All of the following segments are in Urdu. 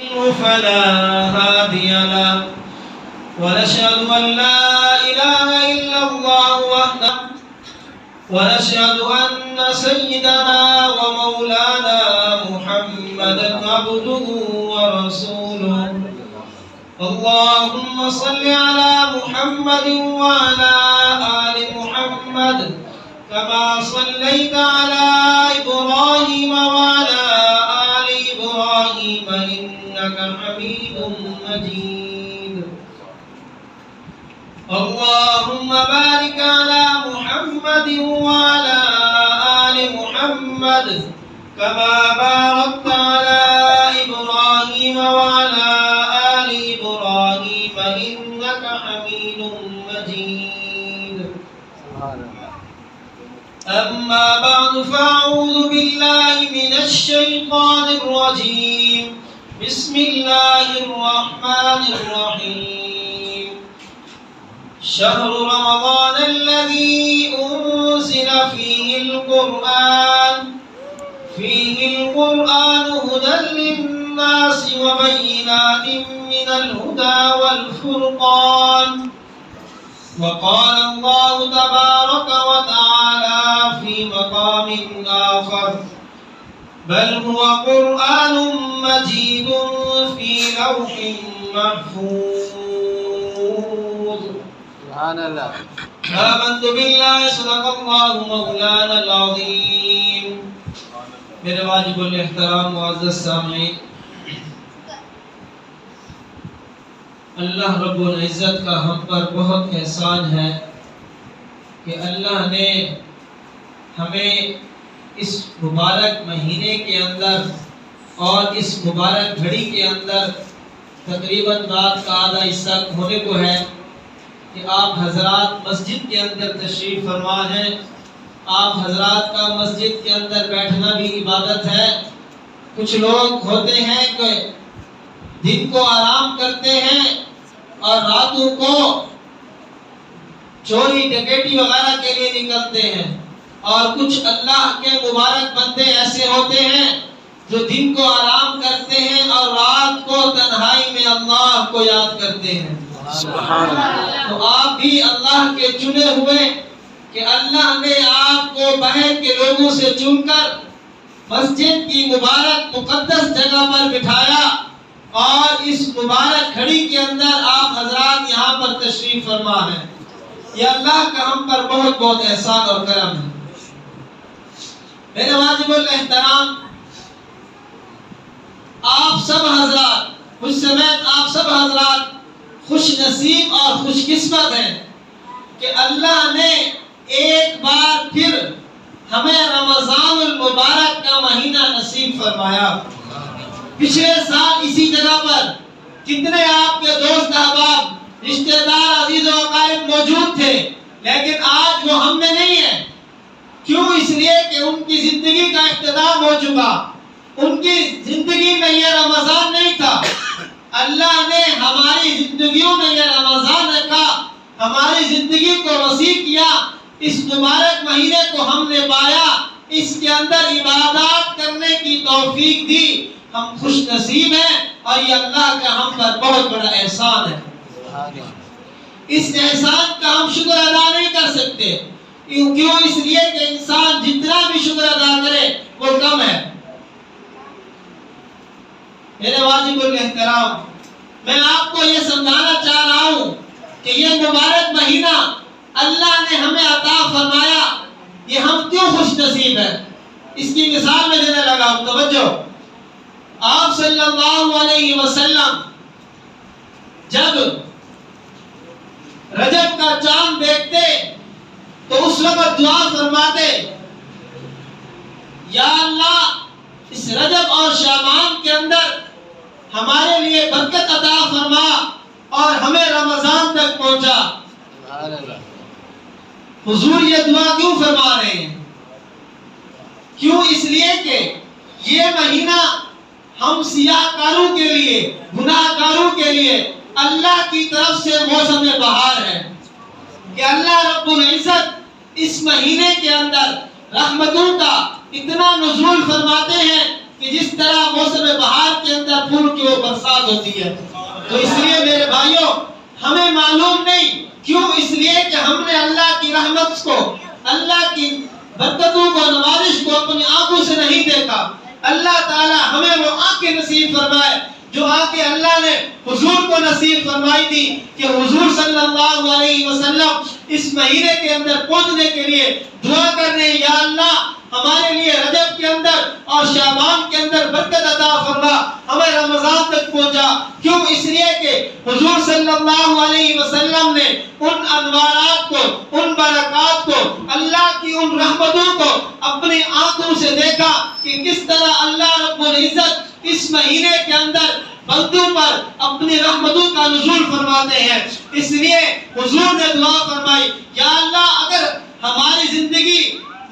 فلا هادي له ونشهد أن لا إله إلا الله وحده ونشهد أن سيدنا ومولانا محمدا عبده ورسوله اللهم صل على محمد وعلى آل محمد كما صليت على إبراهيم وعلى آل إبراهيم إنك حميد مجيد اللهم بارك على محمد وعلى آل محمد كما باركت على إبراهيم وعلى آل إبراهيم إنك حميد مجيد أما بعد فأعوذ بالله من الشيطان الرجيم بسم الله الرحمن الرحيم شهر رمضان الذي أنزل فيه القرآن هدى للناس وبينات من الهدى والفرقان وقال الله تبارك وتعالى في مقام آخر بل هو قرآن مجيد في لوح محفوظ سبحان الله آمنت بالله صدق الله مولانا العظيم میرے واجب الاحترام معزز سامعین، اللہ رب العزت کا ہم پر بہت احسان ہے کہ اللہ نے ہمیں اس مبارک مہینے کے اندر اور اس مبارک گھڑی کے اندر تقریباً رات کا آدھا حصہ ہونے کو ہے کہ آپ حضرات مسجد کے اندر تشریف فرما ہیں۔ آپ حضرات کا مسجد کے اندر بیٹھنا بھی عبادت ہے۔ کچھ لوگ ہوتے ہیں کہ دن کو آرام کرتے ہیں اور راتوں کو چوری ڈکیٹی وغیرہ کے لیے نکلتے ہیں، اور کچھ اللہ کے مبارک بندے ایسے ہوتے ہیں جو دن کو آرام کرتے ہیں اور رات کو تنہائی میں اللہ کو یاد کرتے ہیں۔ سبحان اللہ۔ تو آپ بھی اللہ کے چنے ہوئے کہ اللہ نے آپ کو باہر کے لوگوں سے چن کر مسجد کی مبارک مقدس جگہ پر بٹھایا، اور اس مبارک گھڑی کے اندر آپ حضرات یہاں پر تشریف فرما ہیں۔ یہ اللہ کا ہم پر بہت بہت احسان اور کرم ہے۔ میرے واجب الاحترام، آپ سب حضرات مجھ سمیت آپ سب حضرات خوش نصیب اور خوش قسمت ہیں کہ اللہ نے ایک بار پھر ہمیں رمضان المبارک کا مہینہ نصیب فرمایا۔ پچھلے سال اسی جگہ پر کتنے آپ کے دوست احباب رشتہ دار عزیز و اقارب موجود تھے، لیکن آج وہ ہم میں نہیں ہے۔ کیوں؟ اس لیے کہ ان کی زندگی کا اختتام ہو چکا، ان کی زندگی میں یہ رمضان نہیں تھا۔ اللہ نے ہماری زندگیوں میں یہ رمضان رکھا، ہماری زندگی کو وسیع کیا، اس مبارک مہینے کو ہم نے پایا، اس کے اندر عبادات کرنے کی توفیق دی۔ ہم خوش نصیب ہیں اور یہ اللہ کا ہم پر بہت بڑا احسان ہے۔ اس احسان کا ہم شکر ادا نہیں کر سکتے، کیوں؟ اس لیے کہ انسان جتنا بھی شکر ادا کرے وہ کم ہے۔ میرے واجب الاحترام، میں آپ کو یہ سمجھانا چاہ رہا ہوں کہ یہ مبارک مہینہ اللہ نے ہمیں عطا فرمایا، یہ ہم کیوں خوش نصیب ہیں۔ اس کی مثال میں دینے لگا ہوں، توجہ۔ آپ صلی اللہ علیہ وسلم جب رجب کا چاند دیکھتے تو اس وقت دعا فرماتے، یا اللہ اس رجب اور شعبان کے اندر ہمارے لیے برکت عطا فرما اور ہمیں رمضان تک پہنچا۔ حضور یہ دعا کیوں فرما رہے ہیں؟ کیوں؟ اس لیے کہ یہ مہینہ ہم سیاہ کاروں کے لیے، گناہ کاروں کے لیے اللہ کی طرف سے موسم بہار ہے کہ اللہ رب العزت اس مہینے کے اندر رحمتوں کا اتنا نزول فرماتے ہیں کہ جس طرح موسم بہار کے اندر پھول کی وہ برسات ہوتی ہے. تو اس لیے میرے بھائیوں ہمیں معلوم نہیں کیوں، اس لیے کہ ہم نے اللہ کی رحمت کو، اللہ کی برکتوں کو، نوازش کو اپنی آنکھوں سے نہیں دیکھا. اللہ تعالی ہمیں وہ آنکھیں نصیب فرمائے جو آنکھیں اللہ نے حضور کو نصیب فرمائی تھی کہ حضور صلی اللہ علیہ وسلم اس مہینے کے اندر پہنچنے کے لیے دعا کر رہے ہیں، یا اللہ ہمارے لیے رجب کے اندر اور شعبان کے اندر برکت عطا فرما، ہمیں رمضان تک پہنچا. کیوں؟ اس لیے کہ حضور صلی اللہ علیہ وسلم نے ان انوارات کو، ان برکات کو، اللہ کی ان رحمتوں کو اپنی آنکھوں سے دیکھا کہ کس طرح اللہ رب العزت اس مہینے کے اندر بندوں پر اپنی رحمتوں کا نزول فرماتے ہیں. اس لیے حضور نے دعا فرمائی، یا اللہ اگر ہماری زندگی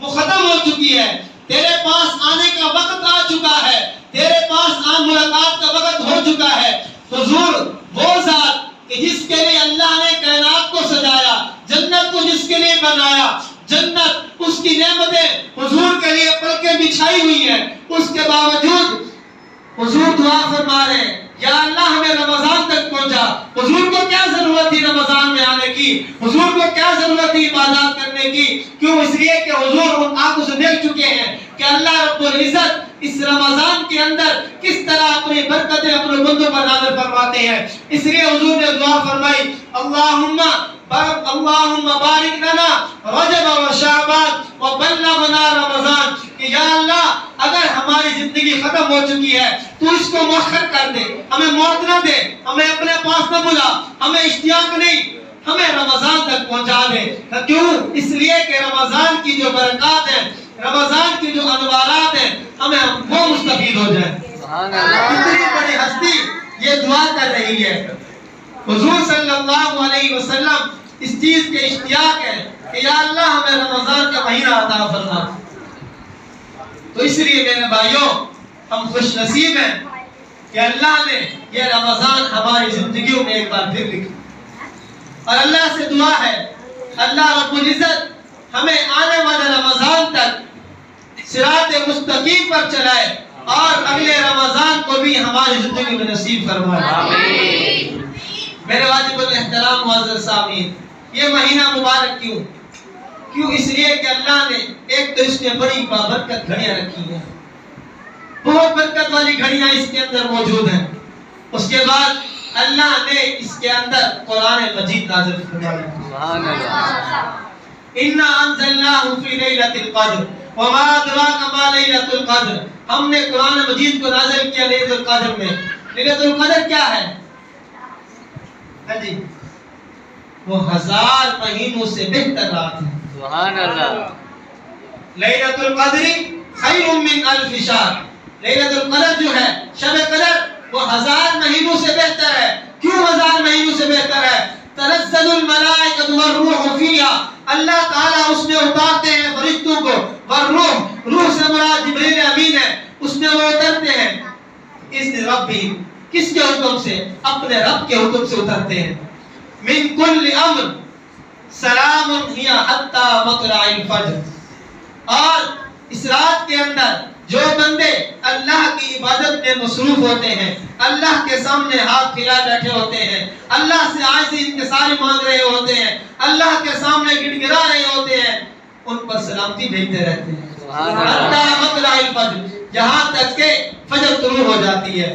ختم ہو چکی ہے، تیرے پاس آنے کا وقت آ چکا ہے، تیرے پاس ملاقات کا وقت ہو چکا ہے. حضور وہ ذات کہ جس کے لیے اللہ نے کائنات کو سجایا، جنت کو جس کے لیے بنایا، جنت اس کی نعمتیں حضور کے لیے پلکیں بچھائی ہوئی ہیں، اس کے باوجود حضور دعا فرما رہے ہیں، یا اللہ ہمیں رمضان تک پہنچا. حضور کو کیا ضرورت تھی رمضان میں آنے کی؟ حضور کو کیا ضرورت تھی عبادات کرنے کی؟ کیوں؟ اس لیے کہ حضور ان آنکھوں سے دیکھ چکے ہیں کہ اللہ رب العزت اس رمضان کے اندر کس طرح اپنی برکتیں اپنے بندوں پر نازل فرماتے ہیں. اس لیے حضور نے دعا فرمائی، اللہم بارک لنا رجب و شعبان و بلغنا رمضان، کہ یا اللہ اگر ہماری زندگی ختم ہو چکی ہے تو اس کو مؤخر کر دے، ہمیں موت نہ دے، ہمیں اپنے پاس نہ بلا، ہمیں اشتیاق نہیں، ہمیں رمضان تک پہنچا دے. کیوں؟ اس لیے کہ رمضان کی جو برکات ہیں، رمضان کی جو انوارات ہیں، ہمیں وہ مستفید ہو جائیں. کتنی بڑی ہستی یہ دعا کر رہی ہے. حضور صلی اللہ علیہ وسلم اس چیز کے اشتیاق ہے کہ یا اللہ ہمیں رمضان کا مہینہ عطا فرما. تو اس لیے میرے بھائیوں ہم خوش نصیب ہیں کہ اللہ نے یہ رمضان ہماری زندگیوں میں ایک بار پھر لکھا. اور اللہ سے دعا ہے اللہ رب العزت ہمیں آنے والے رمضان تک صراط مستقیم پر چلائے اور اگلے رمضان کو بھی ہماری زندگی میں نصیب فرمائے. میرے واجب الاحترام معزز سامعین، یہ مہینہ مبارک کیوں؟ اس لیے کہ اللہ نے ایک تو اس میں بڑی بابرکت گھڑیاں رکھی ہیں، بہت برکت والی گھڑیاں اس کے اندر موجود ہیں. اس کے بعد اللہ نے اس کے اندر قرآن مجید نازل فرمایا. سبحان اللہ. انا انزلناه فی لیلۃ القدر وما ادراک ما لیلۃ القدر، ہم نے قرآن مجید کو نازل کیا لیلۃ القدر میں. لیلۃ القدر کیا ہے؟ ہاں جی، وہ 1000 مہینوں سے بہتر رات ہے. سبحان اللہ. لیلۃ القدر خیر من الف شہر. لیلۃ القدر جو ہے، شب قدر، وہ 1000 مہینوں سے بہتر ہے. کیوں 1000 مہینوں سے بہتر ہے؟ تنزل الملائکۃ والروح فیہا، اللہ تعالیٰ اس میں اتارتے ہیں فرشتوں کو، والروح، روح سے مراد جبریل امین ہے، اس میں وہ اترتے ہیں اذن ربہم، کس کے حکم سے؟ اپنے رب کے حکم سے اترتے ہیں. من کل امر سلام ہی حتی مطلع الفجر. اور اس رات کے اندر جو بندے اللہ کی عبادت میں مصروف ہوتے ہیں، اللہ کے سامنے ہاتھ پھیلا بیٹھے ہوتے ہیں، اللہ سے عاجزی انکساری مانگ رہے ہوتے ہیں، اللہ کے سامنے گڑ گڑا رہے ہوتے ہیں، ان پر سلامتی بھیجتے رہتے ہیں حتی مطلع الفجر، جہاں تک کہ فجر طلوع ہو جاتی ہے.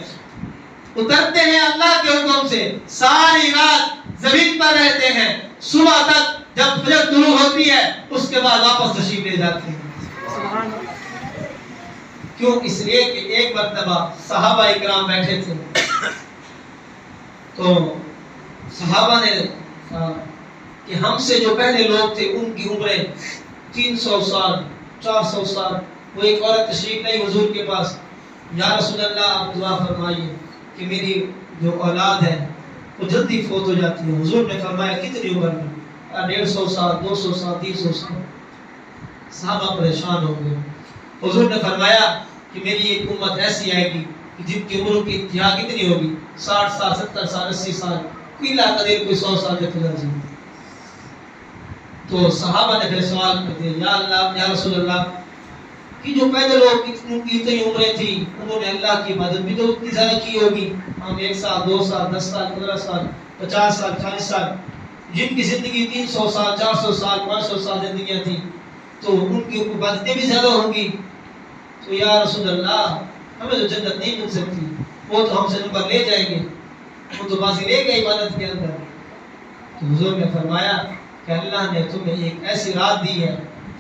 اترتے ہیں اللہ کے حکم سے، ساری رات زمین پر رہتے ہیں، صبح تک جب فجر طلوع ہوتی ہے اس کے بعد واپس تشریف لے جاتے ہیں. کیوں؟ اس لیے کہ ایک مرتبہ صحابہ اکرام بیٹھے تھے تو صحابہ نے کہا کہ ہم سے جو پہلے لوگ تھے ان کی عمریں 300 سال 400 سال. وہ ایک عورت تشریف لائی حضور کے پاس، یا رسول اللہ آپ دعا فرمائیے کہ میری جو اولاد ہے وہ جلدی فوت ہو جاتی ہے. حضور نے فرمایا کتنی عمر میں؟ 150 سال 200 سال 300 سال. صحابہ پریشان ہو گئے. حضور نے فرمایا کہ میری ایک امت ایسی آئے گی کہ جن کی عمر کی انتہا کتنی ہوگی؟ 60 سال 70 سال 80 سال، کوئی لا قدیر کوئی 100 سال تک گزر جائے. تو صحابہ نے پھر سوال کر دیا، یا اللہ یا رسول اللہ کہ جو پہلے لوگ کی اتنی عمریں تھی انہوں نے اللہ کی عبادت بھی تو اتنی زیادہ کی ہوگی. ہم 1 سال 2 سال 10 سال 15 سال 50 سال 40 سال جن کی زندگی 300 سال 400 سال 500 سال زندگیاں تھی تو ان کی عبادتیں بھی زیادہ ہوں گی. تو یا رسول اللہ ہمیں تو جنت نہیں مل سکتی, وہ تو ہم سے نمبر لے جائیں گے, وہ تو بازی لے گئے عبادت کے اندر. تو حضور نے فرمایا کہ اللہ نے تمہیں ایک ایسی رات دی ہے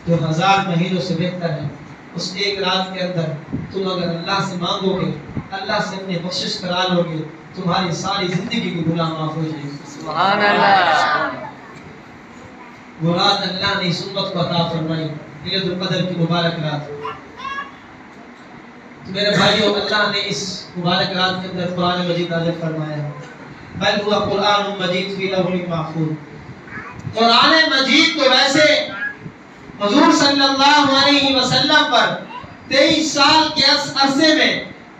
جو 1000 مہینوں سے بہتر ہے. اس ایک رات کے اندر تم اگر اللہ سے مانگو گے, اللہ سے اپنے بخشش کرا لو گے, تمہاری ساری زندگی کی گناہ معاف ہو جائے گی. سبحان اللہ. مراد اللہ نے اس امت کو عطا فرمائی لیلۃ القدر کی مبارک رات. میرے بھائیو, اللہ نے اس مبارک رات کے اندر قرآن مجید نازل فرمایا. بل ہوا قرآن مجید فی لوح محفوظ. قرآن مجید تو ویسے حضور صلی اللہ علیہ وسلم پر 23 سال کے عرصے میں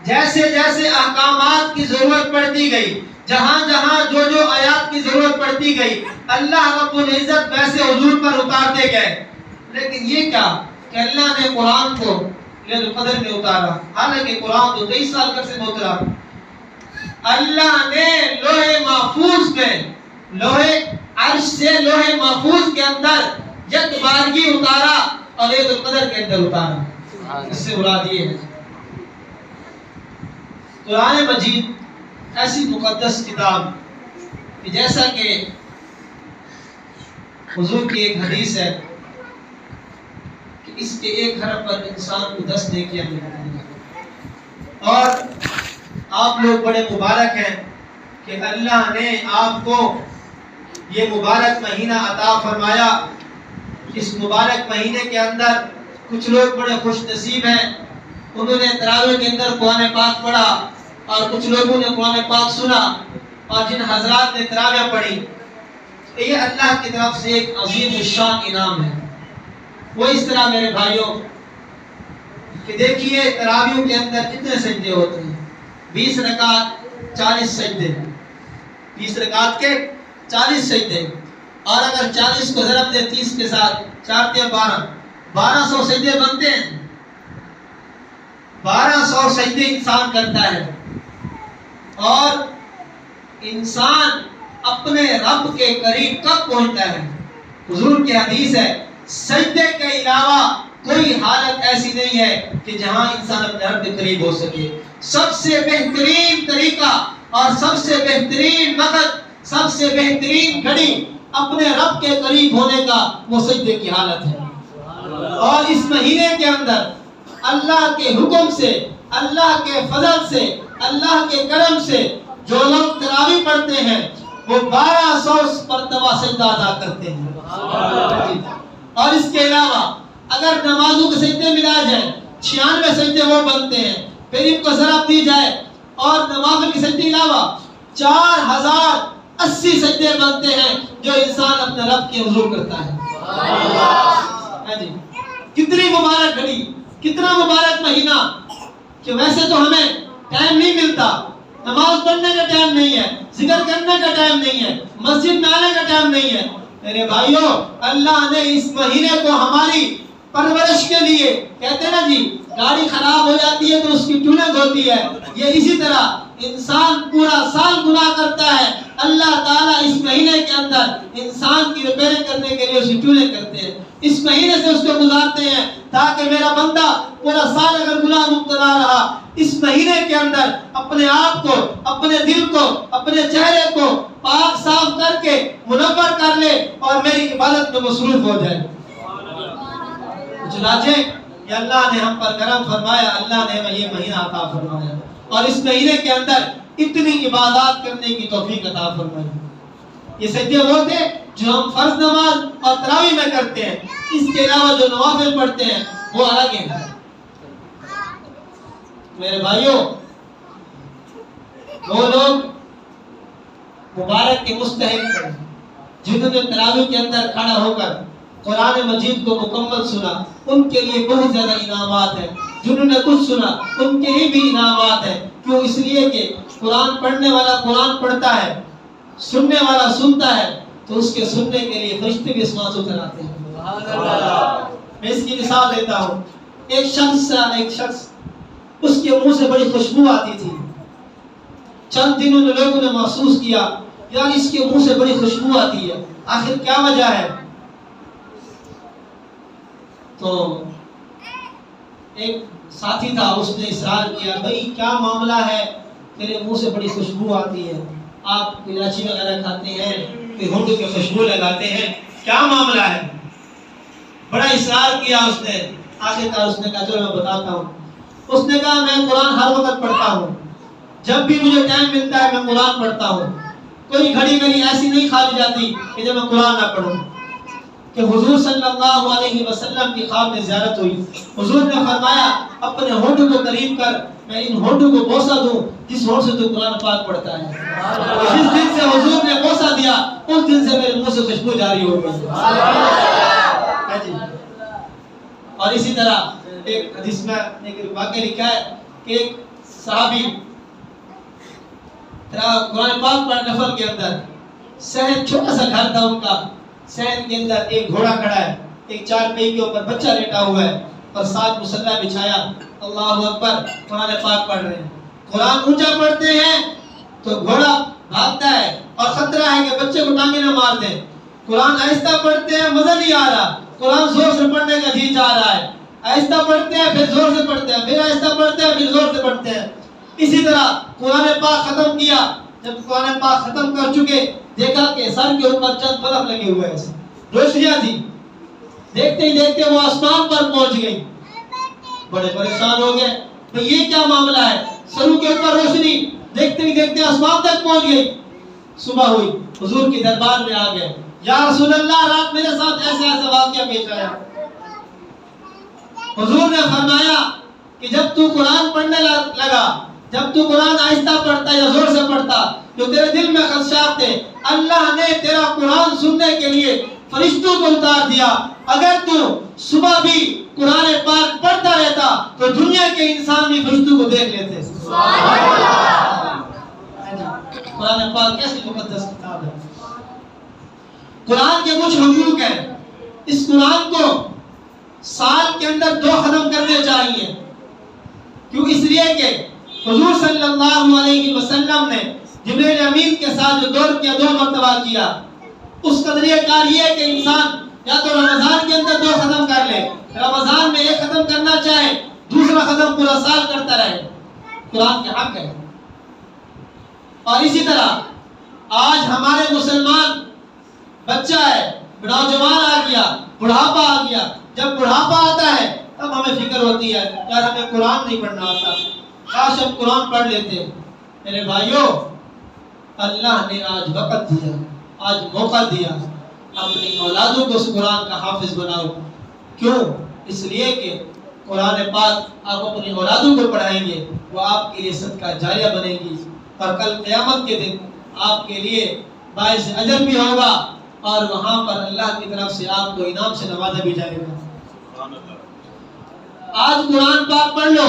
جیسے جیسے احکامات کی ضرورت پڑتی گئی, جہاں جہاں جو جو آیات کی ضرورت پڑتی گئی, اللہ رب العزت ویسے حضور پر اتارتے گئے. لیکن یہ کیا کہ اللہ نے قرآن کو لیلۃ القدر میں اتارا, حالانکہ قرآن تو 23 سال عرصے میں اترا. اللہ نے لوح محفوظ میں, لوح عرش سے لوح محفوظ کے اندر یک بارگی اتارا اور لیلۃ القدر کے اندر اتارا. اس سے مراد یہ ہے قرآن مجید ایسی مقدس کتاب کہ جیسا کہ حضور کی ایک حدیث ہے کہ اس کے ایک حرف پر انسان کو 10 نیکیاں ملتی ہیں. اور آپ لوگ بڑے مبارک ہیں کہ اللہ نے آپ کو یہ مبارک مہینہ عطا فرمایا. اس مبارک مہینے کے اندر کچھ لوگ بڑے خوش نصیب ہیں, انہوں نے تراویح کے اندر قرآن پاک پڑھا, اور کچھ لوگوں نے قرآن پاک سنا, اور جن حضرات نے تراویح پڑھی یہ اللہ کی طرف سے ایک عظیم الشان انعام ہے. وہ اس طرح میرے بھائیوں کہ دیکھیے تراویح کے اندر کتنے سجدے ہوتے ہیں, 20 رکعت 40 سجدے, 20 رکعت کے 40 سجدے, اور اگر 40 کو ضرب دے 30 کے ساتھ 4 × 12 1200 سجدے بنتے ہیں. 1200 سجدے انسان کرتا ہے, اور انسان اپنے رب کے قریب کب پہنچتا ہے؟ حضور کی حدیث ہے سجدے کے علاوہ کوئی حالت ایسی نہیں ہے کہ جہاں انسان اپنے رب کے قریب ہو سکے. سب سے بہترین طریقہ اور سب سے بہترین وقت, سب سے بہترین گھڑی اپنے رب کے قریب ہونے کا وہ سجدے کی حالت ہے. اور اس مہینے کے اندر اللہ کے حکم سے, اللہ کے فضل سے, اللہ کے کرم سے جو لوگ تراویح پڑھتے ہیں وہ 1200 مرتبہ سجدہ ادا کرتے ہیں. اور اس کے علاوہ اگر نمازوں کے سجدے ملا جائیں 96 سجدے وہ بنتے ہیں, پھر ان کو ضرب دی جائے اور نوافل کے سجدے علاوہ 4080 سجدے بنتے ہیں جو انسان اپنے رب کے حضور کرتا ہے. کتنی مبارک گھڑی, کتنا مبارک مہینہ کہ ویسے تو ہمیں ٹائم نہیں ملتا, نماز پڑھنے کا ٹائم نہیں ہے, ذکر کرنے کا ٹائم نہیں ہے, مسجد میں آنے کا ٹائم نہیں ہے. میرے بھائیوں, اللہ نے اس مہینے کو ہماری پرورش کے لیے, کہتے ہیں نا جی گاڑی خراب ہو جاتی ہے تو اس کی ٹیوننگ ہوتی ہے, یہ اسی طرح انسان پورا سال گناہ کرتا ہے, اللہ تعالیٰ اس مہینے کے اندر انسان کی ریپیئرنگ کرنے کے لیے اس کی ٹیوننگ کرتے ہیں, اس مہینے سے اس کو گزارتے ہیں تاکہ میرا بندہ پورا سال اگر گناہ مبتلا رہا اس مہینے کے اندر اپنے آپ کو, اپنے دل کو, اپنے چہرے کو پاک صاف کر کے منور کر لے اور میری عبادت میں مصروف ہو جائے. چنانچہ یہ اللہ نے ہم پر کرم فرمایا, اللہ نے ہمیں یہ مہینہ عطا فرمایا اور اس مہینے کے اندر اتنی عبادات کرنے کی توفیق عطا فرمائی. یہ سجدے وہ تھے جو ہم فرض نماز اور تراویح میں کرتے ہیں, اس کے علاوہ جو نوافل پڑھتے ہیں وہ الگ ہیں. میرے بھائیوں, وہ لوگ مبارک کے مستحق ہیں جنہوں نے تراویح کے اندر کھڑا ہو کر قرآن مجید کو مکمل سنا, ان کے لیے بہت زیادہ انعامات ہیں. جنہوں نے کچھ سنا ان کے لیے بھی انعامات ہیں. کیوں؟ اس لیے کہ قرآن پڑھنے والا قرآن پڑھتا ہے, سننے والا سنتا ہے, تو اس کے سننے کے لیے فرشتے بھی آسمان سے اتر آتے ہیں. میں اس کی مثال دیتا ہوں. ایک شخص اس کے منہ سے بڑی خوشبو آتی تھی. چند دنوں میں لوگوں نے محسوس کیا یار اس کے منہ سے بڑی خوشبو آتی ہے, آخر کیا وجہ ہے؟ تو ایک ساتھی تھا, اس نے اصرار کیا بھائی کیا معاملہ ہے, تیرے منہ سے بڑی خوشبو آتی ہے, آپ الائچی وغیرہ کھاتے ہیں, کوئی ہونٹ کی خوشبو لگاتے ہیں, کیا معاملہ ہے؟ بڑا اصرار کیا اس نے. آخرکار اس نے کہا چلو میں بتاتا ہوں. اس نے کہا میں قرآن ہر وقت پڑھتا ہوں, جب بھی مجھے ٹائم ملتا ہے میں قرآن پڑھتا ہوں, کوئی گھڑی میری ایسی نہیں خالی جاتی کہ جب میں قرآن نہ پڑھوں. کہ حضور صلی اللہ علیہ وسلم کی خواب میں زیارت ہوئی. حضور نے فرمایا اپنے ہونٹوں کو قریب کر, میں ان ہونٹوں کو بوسہ دوں جس ہونٹ سے تو قرآن پاک پڑھتا ہے. جس دن سے حضور نے بوسہ دیا اس دن سے میرے منہ سے خوشبو جاری ہو گئی. اور اسی طرح ایک حدیث میں ایک واقعہ لکھا ہے کہ ایک صحابی قرآن پاک پڑھنے نفل کے اندر صحن, چھوٹا سا گھر تھا ان کا, صحن کے اندر ایک گھوڑا کھڑا ہے, ایک چار پہی کے اوپر بچہ لیٹا ہوا ہے اور ساتھ مصلی بچھایا, اللہ اکبر قرآن پاک پڑھ رہے ہیں. قرآن اونچا پڑھتے ہیں تو گھوڑا بھاگتا ہے اور خطرہ ہے کہ بچے کو ٹانگیں نہ مار دیں. قرآن آہستہ پڑھتے ہیں مزہ نہیں آ رہا, قرآن زور سے پڑھنے کا جی چاہ رہا ہے. آہستہ پڑھتے ہیں پھر زور سے پڑھتے ہیں, پھر آہستہ پڑھتے ہیں پھر زور سے پڑھتے ہیں. اسی طرح قرآن پاک ختم کیا. جب قرآن پاک ختم کر چکے دیکھا کہ سر کے اوپر چند بلب لگے ہوئے ہیں, روشنیاں تھی. دیکھتے ہی دیکھتے وہ آسمان پر پہنچ گئی. بڑے پریشان ہو گئے, تو یہ کیا معاملہ ہے, سروں کے اوپر روشنی, دیکھتے ہی دیکھتے آسمان تک پہنچ گئی. صبح ہوئی, حضور کے دربار میں آ گئے, یا رسول اللہ رات میرے ساتھ ایسا واقعہ پیش آیا. حضور نے فرمایا کہ جب تو قرآن پڑھنے لگا, جب تو قرآن آہستہ پڑھتا یا زور سے پڑھتا, جو تیرے دل میں خدشات تھے اللہ نے تیرا قرآن سننے کے لیے فرشتوں کو اتار دیا. اگر تو صبح بھی قرآن پاک پڑھتا رہتا تو دنیا کے انسان بھی فرشتوں کو دیکھ لیتے. قرآن پاک کیسی مقدس کتاب ہے. قرآن کے کچھ حقوق ہیں. اس قرآن کو سال کے اندر 2 ختم کرنے چاہیے. کیوں؟ اس لیے کہ حضور صلی اللہ علیہ وسلم نے جبریل امین کے ساتھ جو دور کیا 2 مرتبہ کیا, اس کا طریقہ کار یہ ہے کہ انسان یا تو رمضان کے اندر 2 ختم کر لے, رمضان میں 1 ختم کرنا چاہے, دوسرا ختم پورا سال کرتا رہے. قرآن کے حق ہے. اور اسی طرح آج ہمارے مسلمان بچہ ہے, نوجوان آ گیا, بڑھاپا آ گیا. جب بڑھاپا آتا ہے تب ہمیں فکر ہوتی ہے یار ہمیں قرآن نہیں پڑھنا آتا, کاش ہم قرآن پڑھ لیتے. میرے بھائیوں, اللہ نے آج وقت دیا, آج موقع دیا, اپنی اولادوں کو اس قرآن کا حافظ بناؤ. کیوں؟ اس لیے کہ قرآن پاک آپ اپنی اولادوں کو پڑھائیں گے, وہ آپ کے لیے صدقہ جاریہ بنے گی, اور کل قیامت کے دن آپ کے لیے باعث اجر بھی ہوگا, اور وہاں پر اللہ کی طرف سے آپ کو انعام سے نوازا بھی جائے گا. آج قرآن پاک پڑھ لو.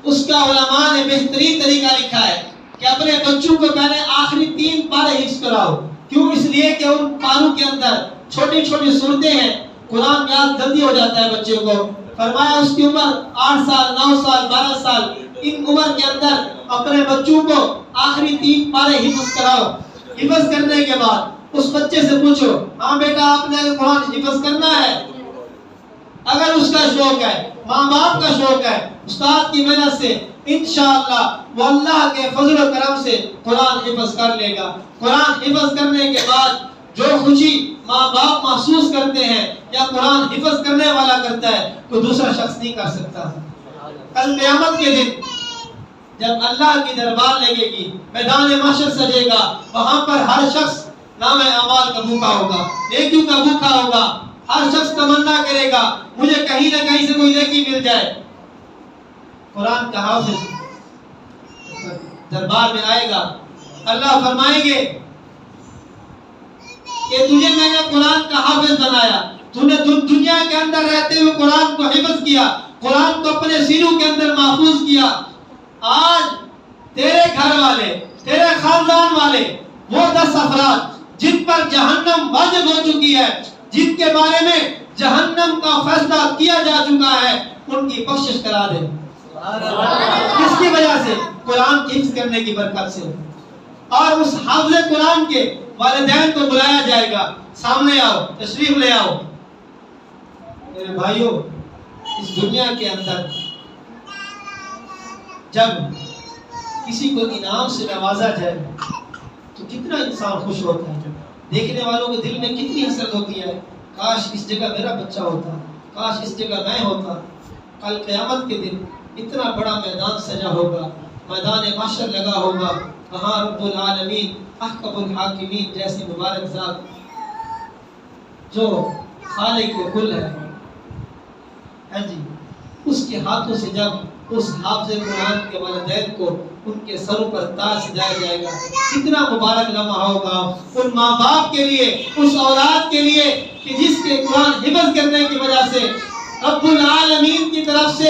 اس کا علماء نے بہترین طریقہ لکھا ہے کہ اپنے بچوں کو پہلے آخری 3 پارے حفظ کراؤ. کیوں؟ اس لیے کہ ان پاروں کے اندر چھوٹی چھوٹی صورتیں ہیں, قرآن یاد جلدی ہو جاتا ہے بچے کو. فرمایا اس کی عمر 8 سال 9 سال 12 سال, ان عمر کے اندر اپنے بچوں کو آخری 3 پارے حفظ کراؤ. حفظ کرنے کے بعد اس بچے سے پوچھو, ہاں بیٹا آپ نے قرآن حفظ کرنا ہے. اگر اس کا شوق ہے, ماں باپ کا شوق ہے, استاد کی محنت سے انشاءاللہ وہ اللہ کے فضل و کرم سے قرآن حفظ کر لے گا. قرآن حفظ کرنے کے بعد جو خوشی ماں باپ محسوس کرتے ہیں یا قرآن حفظ کرنے والا کرتا ہے, کوئی دوسرا شخص نہیں کر سکتا. کل قیامت کے دن جب اللہ کی دربار لگے گی, میدان محشر سجے گا, وہاں پر ہر شخص نام اعمال کا بھوکا ہوگا, نیکیوں کا بھوکا ہوگا. ہر شخص تمنا کرے گا مجھے کہیں نہ کہیں سے کوئی نیکی مل جائے. قرآن کا حافظ دربار میں آئے گا, اللہ فرمائیں گے کہ تجھے میں نے قرآن کا حافظ بنایا, تو نے دنیا کے اندر رہتے ہوئے قرآن کو حفظ کیا, قرآن کو اپنے سینوں کے اندر محفوظ کیا. آج تیرے گھر والے, تیرے خاندان والے, وہ 10 افراد جن پر جہنم واجب ہو چکی ہے, جن کے بارے میں جہنم کا فیصلہ کیا جا چکا ہے, ان کی بخشش کرا دے. کس کی وجہ سے؟ قرآن کی حفظ کرنے کی برکت سے. اور اس حافظ قرآن کے والدین کو بلایا جائے گا, سامنے آؤ, تشریف لے آؤ. میرے بھائیوں, اس دنیا کے اندر جب کسی کو انعام سے نوازا جائے تو کتنا انسان خوش ہوتا ہے. دیکھنے والوں کے دل میں کتنی حسرت ہوتی ہے, کاش اس جگہ میرا بچہ ہوتا, کاش اس جگہ میں ہوتا. کل قیامت کے دن اتنا بڑا میدان سجا ہوگا, میدان محشر لگا ہوگا, وہاں رب العالمین احکم الحاکمین جیسی مبارک ذات جو خالق کل ہے جی, اس کے ہاتھوں سے جب اس حافظ قرآن کے والدین کو ان کے سروں پر تاج سجایا جائے گا, کتنا مبارک لمحہ ہوگا ان ماں باپ کے لیے, اس اولاد کے لیے کہ جس کے قرآن حفظ کرنے کی وجہ سے رب العالمین کی طرف سے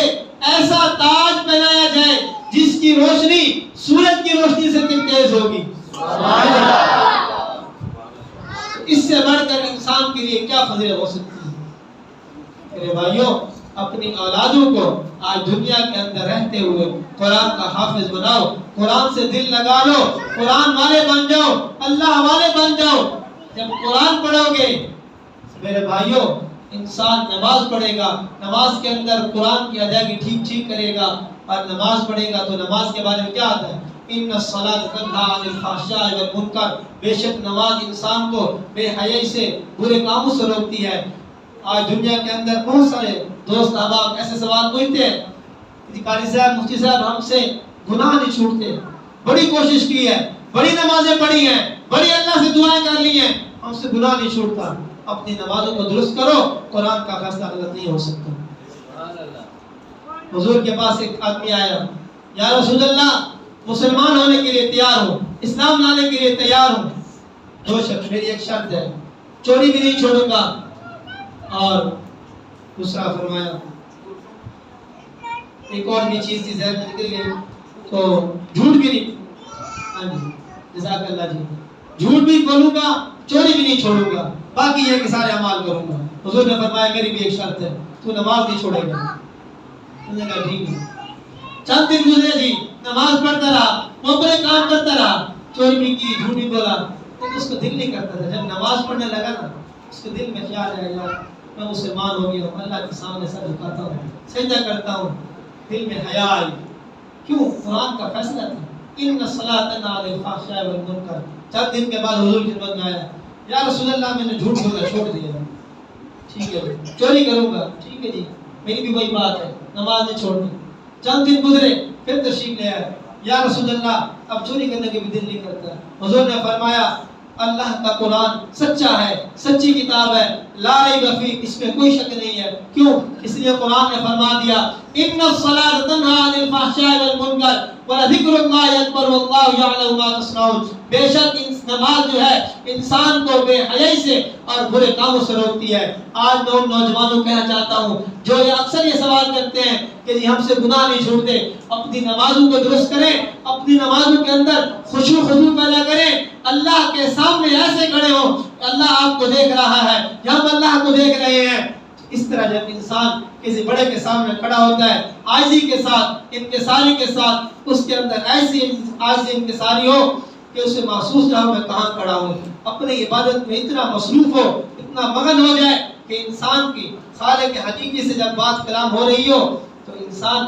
ایسا تاج پہنایا جائے جس کی روشنی سورج کی روشنی سے کتنی تیز ہوگی. اس سے بڑھ کر انسان کے لیے کیا فضیلت ہو سکتی ہے. میرے بھائیوں, اپنی اولادوں کو آج دنیا کے اندر رہتے ہوئے قرآن کا حافظ بناؤ, قرآن سے دل لگا لو, قرآن والے بن جاؤ, اللہ والے بن جاؤ. جب قرآن پڑھو گے میرے بھائیوں, انسان نماز پڑھے گا, نماز کے اندر قرآن کی ادائیگی ٹھیک کرے گا, اور نماز پڑھے گا تو نماز کے بارے میں کیا آتا ہے, ان الصلاۃ تنہی عن الفحشاء والمنکر, بے شک نماز انسان کو بے حیائی سے, برے کاموں سے روکتی ہے. آج دنیا کے اندر بہت سارے دوست احباب ایسے سوال پوچھتے ہیں, قاری صاحب, مفتی صاحب, ہم سے گناہ نہیں چھوٹتے, بڑی کوشش کی ہے, بڑی نمازیں پڑھی ہیں, بڑی اللہ سے دعائیں کر لی ہیں, ہم سے گناہ نہیں چھوٹتا. اپنی نمازوں کو درست کرو, قرآن کا فیصلہ غلط نہیں ہو سکتا. حضور کے پاس ایک آدمی آیا, یا رسول اللہ, مسلمان ہونے کے لیے تیار ہوں, اسلام لانے کے لیے تیار ہوں, دو شرط, میری ایک شرط ہے, چوری بھی نہیں چھوڑوں گا, اور دوسرا فرمایا ایک اور بھی چیز تھی ذہن میں نکل گئی, تو جھوٹ بھی نہیں. ہاں جی, جزاک اللہ جی, جھوٹ بھی بولوں گا, چوری بھی نہیں چھوڑوں گا, باقی یہ کہ سارے اعمال کروں گا. حضور نے فرمایا میری بھی ایک شرط ہے, تو نماز نہیں چھوڑے گا. انہوں نے کہا ٹھیک ہے. چند دن گزرے جی, نماز پڑھتا رہا, وہ اپنے کام کرتا رہا, چوری بھی کی, جھوٹ بھی بولا, لیکن اس کو دل نہیں کرتا تھا. جب نماز پڑھنے لگا نا, اس کے دل میں خیال آیا, یار میں مسلمان ہو گیا ہوں, اللہ کے سامنے سر جھکاتا ہوں, سجدہ کرتا ہوں, دل میں حیا آئی. کیوں؟ قرآن کا فیصلہ تھا, ان الصلاۃ تنہی عن الفحشاء والمنکر. چند دن کے بعد حضور کی خدمت میں آیا, یا رسول اللہ, میں نے جھوٹ بولنا چھوڑ دیا, ٹھیک ہے, چوری کروں گا, ٹھیک ہے جی, میری بھی وہی بات ہے, نماز نہیں چھوڑنی. چند دن گزرے, پھر تشریف لے آیا, یا رسول اللہ, اب چوری کرنے کے بھی دل نہیں کرتا. حضور نے فرمایا اللہ کا قرآن سچا ہے, سچی کتاب ہے, لا ریب فیہ, اس میں کوئی شک نہیں ہے. کیوں؟ اس لیے قرآن نے فرما دیا ان الصلاۃ تنہی عن الفحشاء والمنکر ولذکر اللہ اکبر واللہ یعلم ما تصنعون. بے شک نماز جو ہے انسان کو بے حیائی سے اور برے کاموں سے روکتی ہے. آج میں ان نوجوانوں کو کہنا چاہتا ہوں جو اکثر یہ سوال کرتے ہیں کہ جی ہم سے گناہ نہیں چھوٹتے, اپنی نمازوں کو درست کریں, اپنی نمازوں کے اندر خشوع خضوع پیدا کریں, اللہ کے سامنے ایسے کھڑے ہو, اللہ آپ کو دیکھ رہا ہے, ہم اللہ کو دیکھ رہے ہیں. اس طرح جب انسان کسی بڑے کے سامنے کھڑا ہوتا ہے, عاجزی کے ساتھ, انکساری کے ساتھ, اس کے اندر ایسی عاجزی انکساری ہو کہ اسے محسوس نہ ہو میں کہاں کھڑا ہوں, اپنی عبادت میں اتنا مصروف ہو, اتنا مگن ہو جائے کہ انسان کی خالق حقیقی سے جب بات کلام ہو رہی ہو تو انسان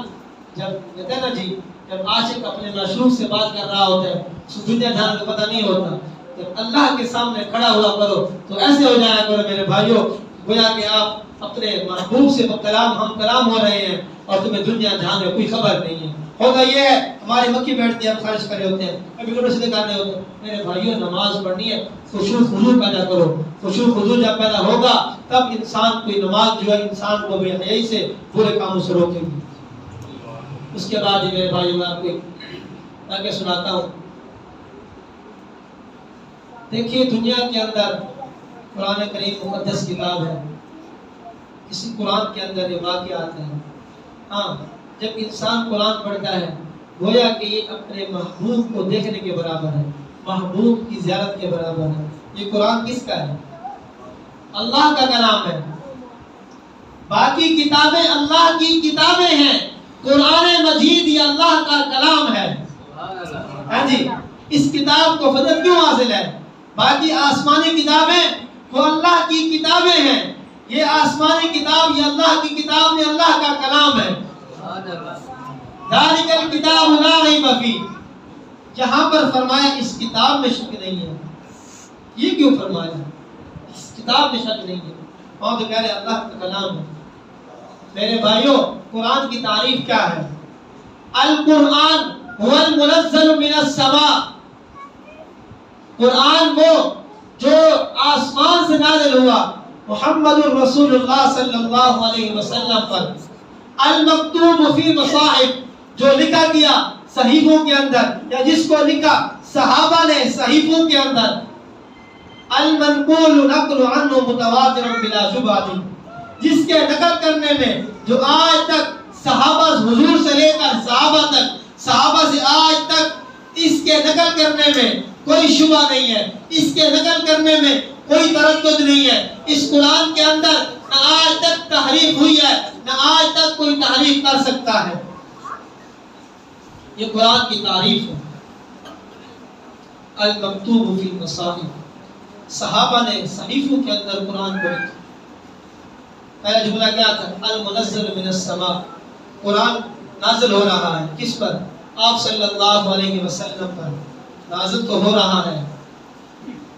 جب کہتے ہیں نا جی, جب عاشق اپنے معشوق سے بات کر رہا ہوتا ہے, اس دنیا جہان کو پتہ نہیں ہوتا, جب اللہ کے سامنے کھڑا ہوا کرو تو ایسے ہو جایا کرو میرے بھائیوں, گویا کہ آپ اپنے محبوب سے کلام ہم کلام ہو رہے ہیں اور تمہیں دنیا جہان میں کوئی خبر نہیں ہے. ہوگا یہ ہے ہماری مکھی بیٹھتی ہے, ہم خارج کرے ہوتے ہیں, کبھی کبھی سیدھے کرنے ہوتے ہیں. میرے بھائیوں, نماز پڑھنی ہے, خشوع خضوع پیدا کرو. خشوع خضوع جب پیدا ہوگا تب انسان کوئی نماز جو ہے انسان کو بے حیائی سے برے کاموں سے روکے گی. اس کے بعد میرے بھائیوں میں آپ کو آگے سناتا ہوں. دیکھیے دنیا کے اندر قرآن کریم مقدس کتاب ہے, اسی قرآن کے اندر یہ واقعات ہیں. ہاں, جب انسان قرآن پڑھتا ہے گویا کہ یہ اپنے محبوب کو دیکھنے کے برابر ہے, محبوب کی زیارت کے برابر ہے. یہ قرآن کس کا ہے؟ اللہ کا کلام ہے. باقی کتابیں اللہ کی کتابیں ہیں، قرآن مجید یہ اللہ کا کلام ہے۔ ہاں جی، اس کتاب کو فضل کیوں حاصل ہے؟ باقی آسمانی کتابیں وہ اللہ کی کتابیں ہیں، یہ آسمانی کتاب یہ اللہ کی کتاب نہیں، اللہ کا کلام ہے۔ ذالک الکتاب لا ریب فیہ، یہاں پر فرمایا اس کتاب میں شک نہیں ہے۔ یہ کیوں فرمایا؟ اس کتاب میں شک نہیں ہے، اور تو کہہ رہے اللہ کا کلام ہے۔ میرے بھائیوں، قرآن کی تعریف کیا ہے؟ القرآن هو المنزل من السماء، قرآن وہ جو آسمان سے نازل ہوا محمد الرسول اللہ صلی اللہ علیہ وسلم پر، المکتوب فی مصاحف، جو لکھا گیا صحیفوں کے اندر، یا جس کو لکھا صحابہ نے صحیفوں کے اندر، المنقول نقل عنہ متواتر بلا شبہہ، جس کے نقل کرنے میں جو آج تک صحابہ حضور سے لے کر صحابہ تک، صحابہ سے آج تک اس کے نقل کرنے میں کوئی شبہ نہیں ہے، اس کے نقل کرنے میں کوئی تردد نہیں ہے۔ اس قرآن کے اندر نہ آج تک تحریف ہوئی ہے، نہ آج تک کوئی تحریف کر سکتا ہے۔ یہ قرآن کی تعریف ہے۔ المکتوب فی المصاحف، صحابہ نے صحیفوں کے اندر قرآن کو لکھا۔ پہلا جملہ کیا تھا؟ المنزل من السماء، قرآن نازل ہو رہا ہے کس پر؟ آپ صلی اللہ علیہ وسلم پر نازل تو ہو رہا ہے۔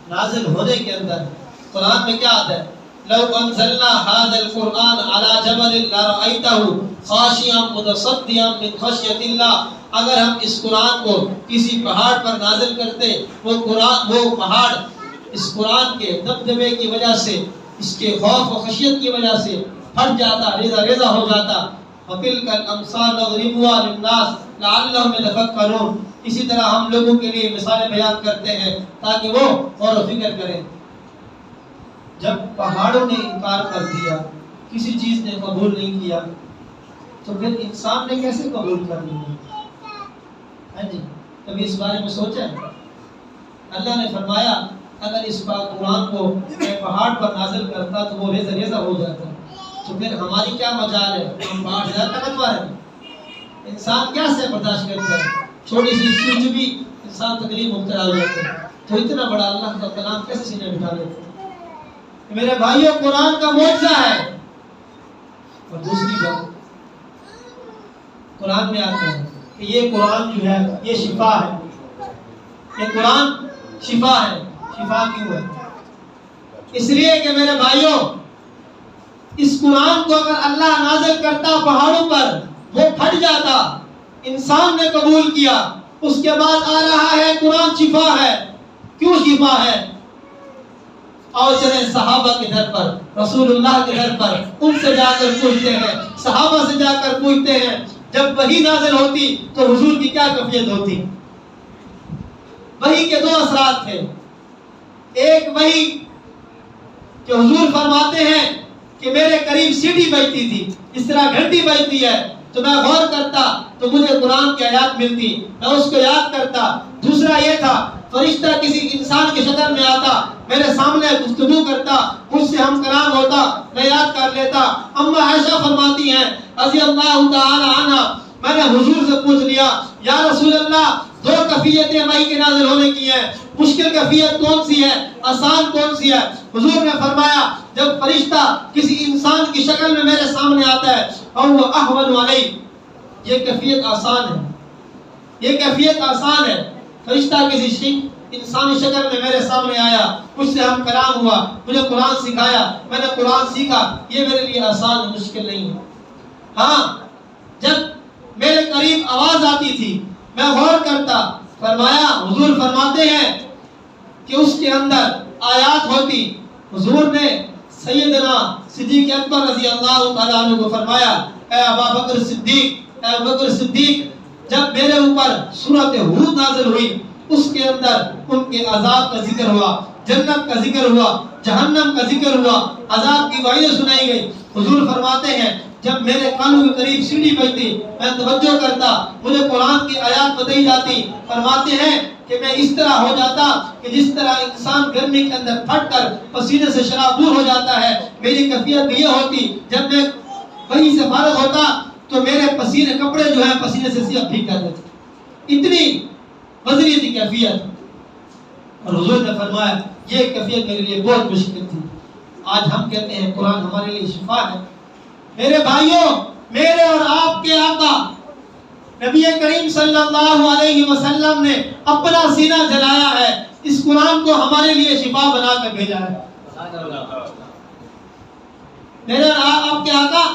نازل ہونے کے اندر قرآن میں کیا آتا ہے؟ لو انزلنا هذا القرآن على جبل لرأيته خاشعا متصدعا من خشية الله، اگر ہم اس قرآن کو کسی پہاڑ پر نازل کرتے، وہ پہاڑ اس قرآن کے دبدبے کی وجہ سے، اس کے خوف و خشیت کی وجہ سے پھٹ جاتا، ریزہ ریزہ ہو جاتا۔ وَتِلْكَ الْأَمْثَالُ نَضْرِبُهَا لِلنَّاسِ لَعَلَّهُمْ يَتَفَكَّرُونَ، اسی طرح ہم لوگوں کے لیے مثالیں بیان کرتے ہیں تاکہ وہ غور و فکر کریں۔ جب پہاڑوں نے انکار کر دیا، کسی چیز نے قبول نہیں کیا، تو پھر انسان نے کیسے قبول کر لیا؟ ہاں جی، کبھی اس بارے میں سوچا ہے؟ اللہ نے فرمایا اگر اس قرآن کو میں پہاڑ پر نازل کرتا تو وہ ریزہ ریزہ ہو جاتا، تو پھر ہماری کیا مجال ہے؟ ہم پہاڑ سے زیادہ طاقتور ہیں۔ انسان کیا سے برداشت کرتا ہے؟ چھوٹی سی چیز بھی انسان تکلیف مبتلا ہو جاتا ہے، تو اتنا بڑا اللہ کا کلام کیسے سینے بٹھا لیتے ہیں؟ میرے بھائیوں، قرآن کا معجزہ ہے۔ اور دوسری بات قرآن میں آتا ہے کہ یہ قرآن جو ہے یہ شفا ہے، یہ قرآن شفا ہے۔ شفا کیوں ہے؟ اس لیے کہ میرے بھائیوں، اس قرآن کو اگر اللہ نازل کرتا پہاڑوں پر، وہ پھٹ جاتا، انسان نے قبول کیا، اس کے بعد آ رہا ہے قرآن شفا ہے۔ کیوں شفا ہے؟ اور چلیں صحابہ کے گھر پر، رسول اللہ کے گھر پر، ان سے جا کر پوچھتے ہیں، صحابہ سے جا کر پوچھتے ہیں، جب وحی نازل ہوتی تو حضور کی کیا کیفیت ہوتی؟ وحی کے دو اثرات تھے۔ ایک وحی کہ حضور فرماتے ہیں کہ میرے قریب سیٹی بجتی تھی، اس طرح گھنٹی بجتی ہے، تو میں غور کرتا تو مجھے قرآن کی آیات ملتی، میں اس کو یاد کرتا۔ دوسرا یہ تھا فرشتہ کسی انسان کی شکل میں آتا، میرے سامنے گفتگو کرتا، مجھ سے ہم کلام ہوتا، میں یاد کر لیتا۔ اما عائشہ فرماتی ہیں رضی اللہ تعالی عنہ، میں نے حضور سے پوچھ لیا یا رسول اللہ، دو کیفیتیں وحی کے نازل ہونے کی ہیں، مشکل کیفیت کون سی ہے، آسان کون سی ہے؟ حضور نے فرمایا جب فرشتہ کسی انسان کی شکل میں میرے سامنے آتا ہے اور وہ احون علیہ، یہ کیفیت آسان ہے، یہ کیفیت آسان ہے۔ فرشتہ کسی انسانی شکل میں میرے سامنے آیا، مجھ سے ہم کلام ہوا، مجھے قرآن سکھایا، میں نے قرآن سیکھا، یہ میرے لیے آسان مشکل نہیں ہے۔ ہاں، جب میرے قریب آواز آتی تھی میں غور کرتا، فرمایا حضور فرماتے ہیں کہ اس کے اندر آیات ہوتی۔ حضور نے سیدنا صدیق اکبر رضی اللہ تعالیٰ عنہ کو فرمایا، اے ابا بکر صدیق، اے ابو بکر صدیق، جب میرے اوپر سورۃ ہود نازل ہوئی، اس کے اندر ان کے عذاب کا ذکر ہوا، جنت کا ذکر ہوا، جہنم کا ذکر ہوا، عذاب کی وعید سنائی گئی۔ حضور فرماتے ہیں جب میرے کانوں کے قریب سیڑھی بجتی میں توجہ کرتا، مجھے قرآن کی آیات بتائی جاتی۔ فرماتے ہیں کہ میں اس طرح ہو جاتا کہ جس طرح انسان گرمی کے اندر پھٹ کر پسینے سے شرابور ہو جاتا ہے، میری کیفیت یہ ہوتی۔ جب میں وہیں سے فارغ ہوتا تو میرے پسینے کپڑے جو ہیں پسینے سے سیاہ بھیگ جاتے تھے، اتنی وزنی تھی کیفیت. اور حضور نے فرمایا یہ کیفیت میرے لیے بہت مشکل تھی. آج ہم کہتے ہیں قرآن ہمارے لیے شفا ہے. میرے بھائیوں، میرے اور آپ کے آقا نبی کریم صلی اللہ علیہ وسلم نے اپنا سینہ جلایا ہے، اس قرآن کو ہمارے لیے شفا بنا کر بھیجا ہے. میرے اور آپ کے آقا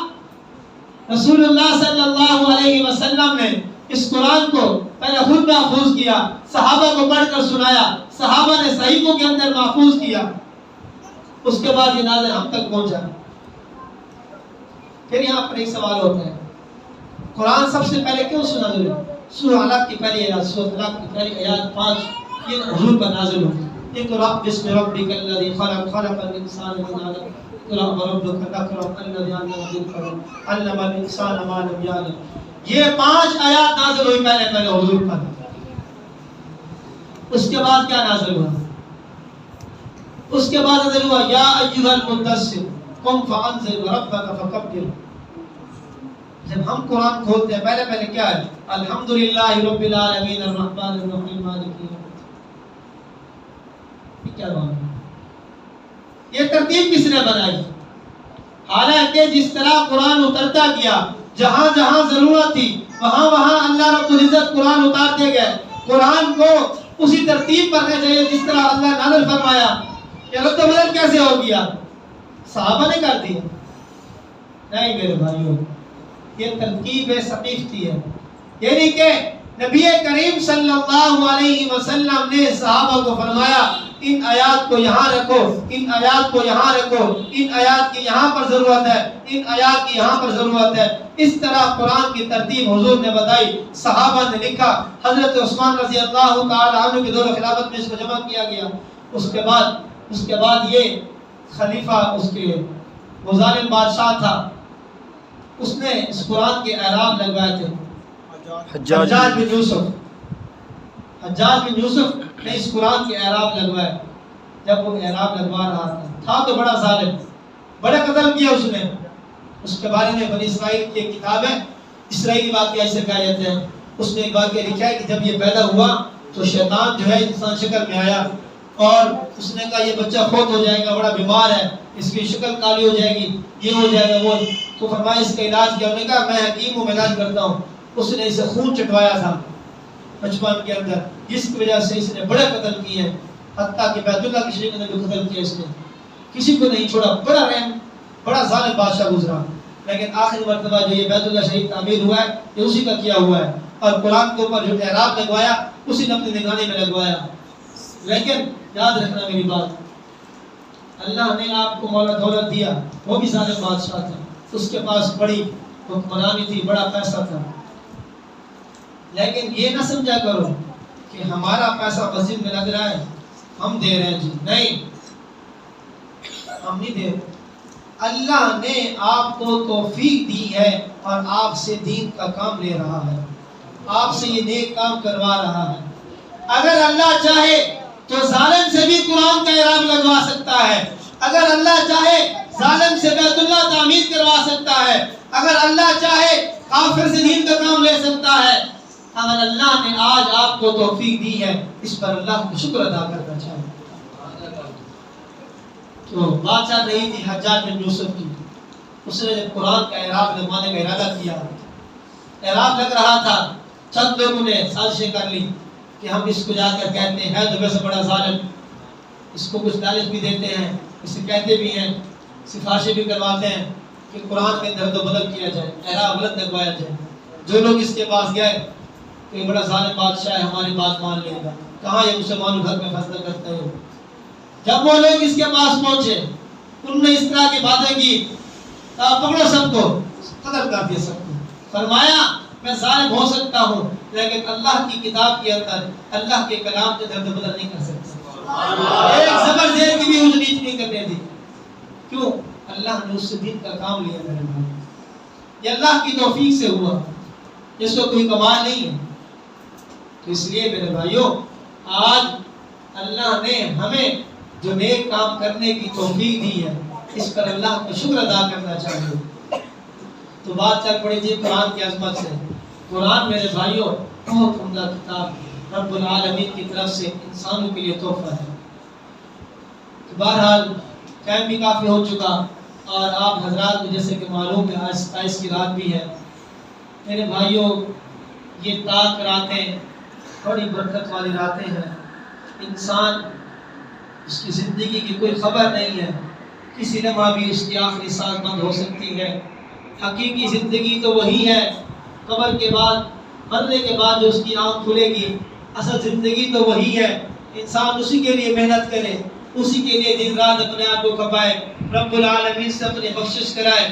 رسول اللہ صلی اللہ علیہ وسلم نے اس قرآن کو پہلے خود محفوظ کیا، صحابہ کو پڑھ کر سنایا، صحابہ نے صحیفوں کے اندر محفوظ کیا، اس کے بعد یہ نازل ہم تک پہنچا. پھر یہاں پر ایک سوال ہوتا ہے، قرآن سب سے پہلے کیوں سے نازل ہوا؟ سورہ علق کی پہلی آیات، سورہ علق کی پہلی آیات 5 یہ حضور پر نازل ہوئی. اقرأ بسم ربک الذی خلق، خلق الانسان من علق، اقرأ وربک الاکرم الذی علم بالقلم علم الانسان ما لم یعلم. یہ 5 آیات نازل ہوئی پہلے حضور پر. اس کے بعد کیا نازل ہوا؟ اس کے بعد نازل ہوا یا ایھا المدثر قم فانذر وربک فکبر. جب ہم قرآن کھولتے ہیں پہلے کیا ہے؟ الحمدللہ رب العالمین الرحمن الرحیم مالک یوم الدین. کیا بات ہے؟ یہ ترتیب کس نے بنائی؟ حالانکہ جس طرح قرآن اترتا گیا، جہاں جہاں ضرورت تھی وہاں وہاں اللہ رب العزت قرآن اتارتے گئے. قرآن کو اسی ترتیب پڑھنا چاہیے جس طرح اللہ نازل فرمایا. یہ رد و بدل کیسے ہو گیا؟ صحابہ نے کر دیا؟ نہیں میرے بھائیوں، یہ ترتیب ثقیفتی ہے. یعنی کہ نبی کریم صلی اللہ علیہ وسلم نے صحابہ کو فرمایا ان آیات کو یہاں رکھو، ان آیات کو یہاں رکھو، ان آیات کی یہاں پر ضرورت ہے، ان آیات کی یہاں پر ضرورت ہے. اس طرح قرآن کی ترتیب حضور نے بتائی، صحابہ نے لکھا. حضرت عثمان رضی اللہ تعالی عنہ کے دور خلافت میں اس کو جمع کیا گیا. اس کے بعد یہ خلیفہ اس کے وہ ظالم بادشاہ تھا، اس نے اس قرآن کے اعراب لگوائے تھے. حجاج بن یوسف نے اس قرآن کے اعراب لگوائے. جب وہ اعراب لگوا رہا تھا تو بڑا ظالم، بڑا قتل کیا اس نے. اس کے بارے میں بنی اسرائیل کی ایک کتاب ہے اسرائیلی واقعہ اسے کہا جاتا ہے. اس نے ایک واقعہ لکھا ہے کہ جب یہ پیدا ہوا تو شیطان جو ہے انسان شکل میں آیا اور اس نے کہا یہ بچہ فوت ہو جائے گا، بڑا بیمار ہے، اس کی شکل کالی ہو جائے گی، یہ ہو جائے گا وہ. تو فرمایا اس کا علاج کیا؟ انہوں نے کہا میں حکیم ہوں، میں علاج کرتا ہوں. اس نے اسے خون چٹوایا تھا بچپن کے اندر، جس کی وجہ سے اس نے بڑے قتل کیے ہیں. حتیٰ کہ بیت اللہ کی شریف نے بھی قتل کیا اس نے، کسی کو نہیں چھوڑا. بڑا رحم، بڑا ظالم بادشاہ گزرا. لیکن آخری مرتبہ جو یہ بیت اللہ شریف تعمیر ہوا ہے یہ اسی کا کیا ہوا ہے. اور قرآن کے اوپر جو اعراب لگوایا اسی نے اپنی نگرانی میں لگوایا. لیکن یاد رکھنا میری بات، اللہ نے آپ کو مولا دولت دیا، وہ بھی ظالم بادشاہ تھا، اس کے پاس بڑی حکمرانی تھی، بڑا پیسہ تھا. لیکن یہ نہ سمجھا کرو کہ ہمارا پیسہ مسجد میں لگ رہا ہے ہم دے رہے ہیں. جی نہیں، ہم نہیں دے رہے. اللہ نے آپ کو توفیق دی ہے اور آپ سے دین کا کام لے رہا ہے، آپ سے یہ نیک کام کروا رہا ہے. اگر اللہ چاہے تو ظالم سے بھی قرآن کا اعراب لگوا سکتا ہے. اگر اللہ چاہے ظالم سے بیت اللہ تعمیر کروا سکتا ہے. اگر اللہ چاہے کافر سے دین کا کام لے سکتا ہے. اگر اللہ نے آج آپ کو توفیق دی ہے اس پر اللہ کو شکر ادا کرنا چاہیے. تو بات چل رہی تھی حجاج بن یوسف کی. اس نے جب قرآن کا اعراب لگوانے کا ارادہ کیا، اعراب لگ رہا تھا، چند لوگوں نے سازشیں کر لی کہ ہم اس کو جا کر کہتے ہیں تو ویسے بڑا ظالم، اس کو کچھ لالچ بھی دیتے ہیں، اسے کہتے بھی ہیں، سفارشیں بھی کرواتے ہیں کہ قرآن کے اندر تو بدل کیا جائے، اعراب غلط لگوایا جائے. جو لوگ اس کے پاس گئے کہ یہ بڑا ظالم بادشاہ ہے، ہماری بات مان لے گا، کہاں یہ مسلمانوں گھر میں فیصلہ کرتے ہیں. جب وہ لوگ اس کے پاس پہنچے انہوں نے اس طرح کی باتیں کی، پکڑو سب کو، قتل کر دیا سب کو. فرمایا میں ظالم ہو سکتا ہوں لیکن اللہ کی کتاب کے اندر اللہ کے کلام کے درد بدل نہیں کر سکتا. ایک زبر زیر کی بھی اونچ نیچ نہیں کرنے دی. کیوں؟ اللہ نے اس سے دین کا کام لیا. میرے بھائی یہ اللہ کی توفیق سے ہوا، اس کو کوئی کمال نہیں ہے. تو اس لیے میرے بھائیوں آج اللہ نے ہمیں جو نیک کام کرنے کی توفیق دی ہے اس پر اللہ کا شکر ادا کرنا چاہیے. تو بات چل پڑی تھی قرآن کی عظمت سے. قرآن میرے بھائیوں بہت عمدہ کتاب رب العالمین کی طرف سے انسانوں کے لیے تحفہ ہے. بہرحال ٹائم بھی کافی ہو چکا اور آپ حضرات کو جیسے کہ معلوم ہے آج 27 کی رات بھی ہے. میرے بھائیوں یہ تاک راتیں بڑی برکت والی راتیں ہیں. انسان اس کی زندگی کی کوئی خبر نہیں ہے، کسی لمحہ بھی اس کی آخری سانس بند ہو سکتی ہے. حقیقی زندگی تو وہی ہے، قبر کے بعد مرنے کے بعد جو اس کی آنکھ کھلے گی. اصل زندگی تو وہی ہے. انسان اسی کے لیے محنت کرے، اسی کے لیے دن رات اپنے آپ کو کھپائے، رب العالمین سے اپنی بخشش کرائے.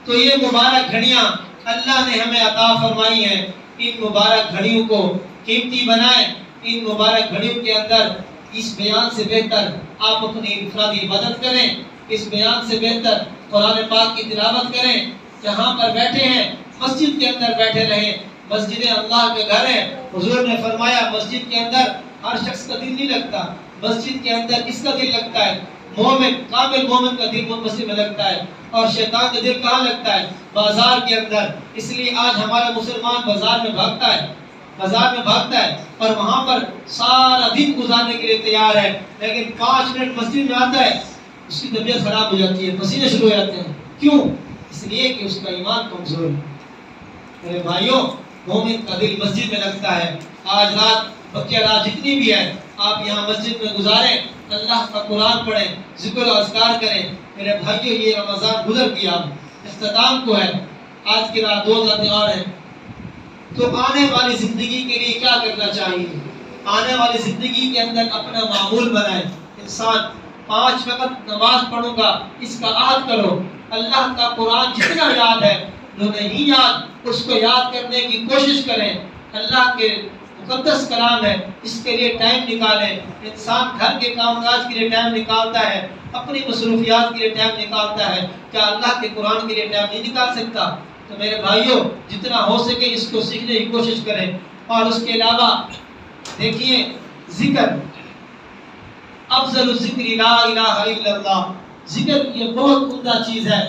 تو یہ مبارک گھڑیاں اللہ نے ہمیں عطا فرمائی ہیں. ان مبارک گھڑیوں کو قیمتی بنائیں. ان مبارک گھڑیوں کے اندر اس بیان سے بہتر آپ اپنی انفرادی عبادت کریں. اس بیان سے بہتر قرآن پاک کی تلاوت کریں. جہاں پر بیٹھے ہیں مسجد کے اندر بیٹھے رہیں. مسجد اللہ کے گھر ہے. حضور نے فرمایا مسجد کے اندر ہر شخص کا دل نہیں لگتا. مسجد کے اندر کس کا دل لگتا ہے؟ مومن، کامل مومن کا دل مسجد میں لگتا ہے. اور شیطان کا دل کہاں لگتا ہے؟ بازار کے اندر. اس لیے آج ہمارا مسلمان بازار میں بھاگتا ہے، بازار میں بھاگتا ہے اور وہاں پر سارا دن گزارنے کے لیے تیار ہے، لیکن 5 منٹ مسجد میں آتا ہے اس کی طبیعت خراب ہو جاتی ہے، پسینے شروع ہو جاتے ہیں. کیوں؟ اس لیے کہ اس کا ایمان کمزور ہے. میرے بھائیوں مومن کا دل مسجد میں لگتا ہے. آج رات بقیہ رات جتنی بھی ہے آپ یہاں مسجد میں گزاریں، اللہ کا قرآن پڑھیں، ذکر و اذکار کریں. میرے بھائیوں یہ رمضان گزر گیا، اختتام کو ہے. آج کی رات 2 راتیں اور ہیں. تو آنے والی زندگی کے لیے کیا کرنا چاہیے؟ آنے والی زندگی کے اندر اپنا معمول بنائیں. انسان 5 وقت نماز پڑھوں گا اس کا عہد کرو. اللہ کا قرآن جتنا یاد ہے، جو نہیں یاد اس کو یاد کرنے کی کوشش کریں. اللہ کے مقدس کلام ہے، اس کے لیے ٹائم نکالیں. انسان گھر کے کام کاج کے لیے ٹائم نکالتا ہے، اپنی مصروفیات کے لیے ٹائم نکالتا ہے، کیا اللہ کے قرآن کے لیے ٹائم نہیں نکال سکتا؟ تو میرے بھائیوں جتنا ہو سکے اس کو سیکھنے کی کوشش کریں. اور اس کے علاوہ دیکھیے ذکر، افضل الذکر لا الہ الا اللہ. ذکر یہ بہت عمدہ چیز ہے.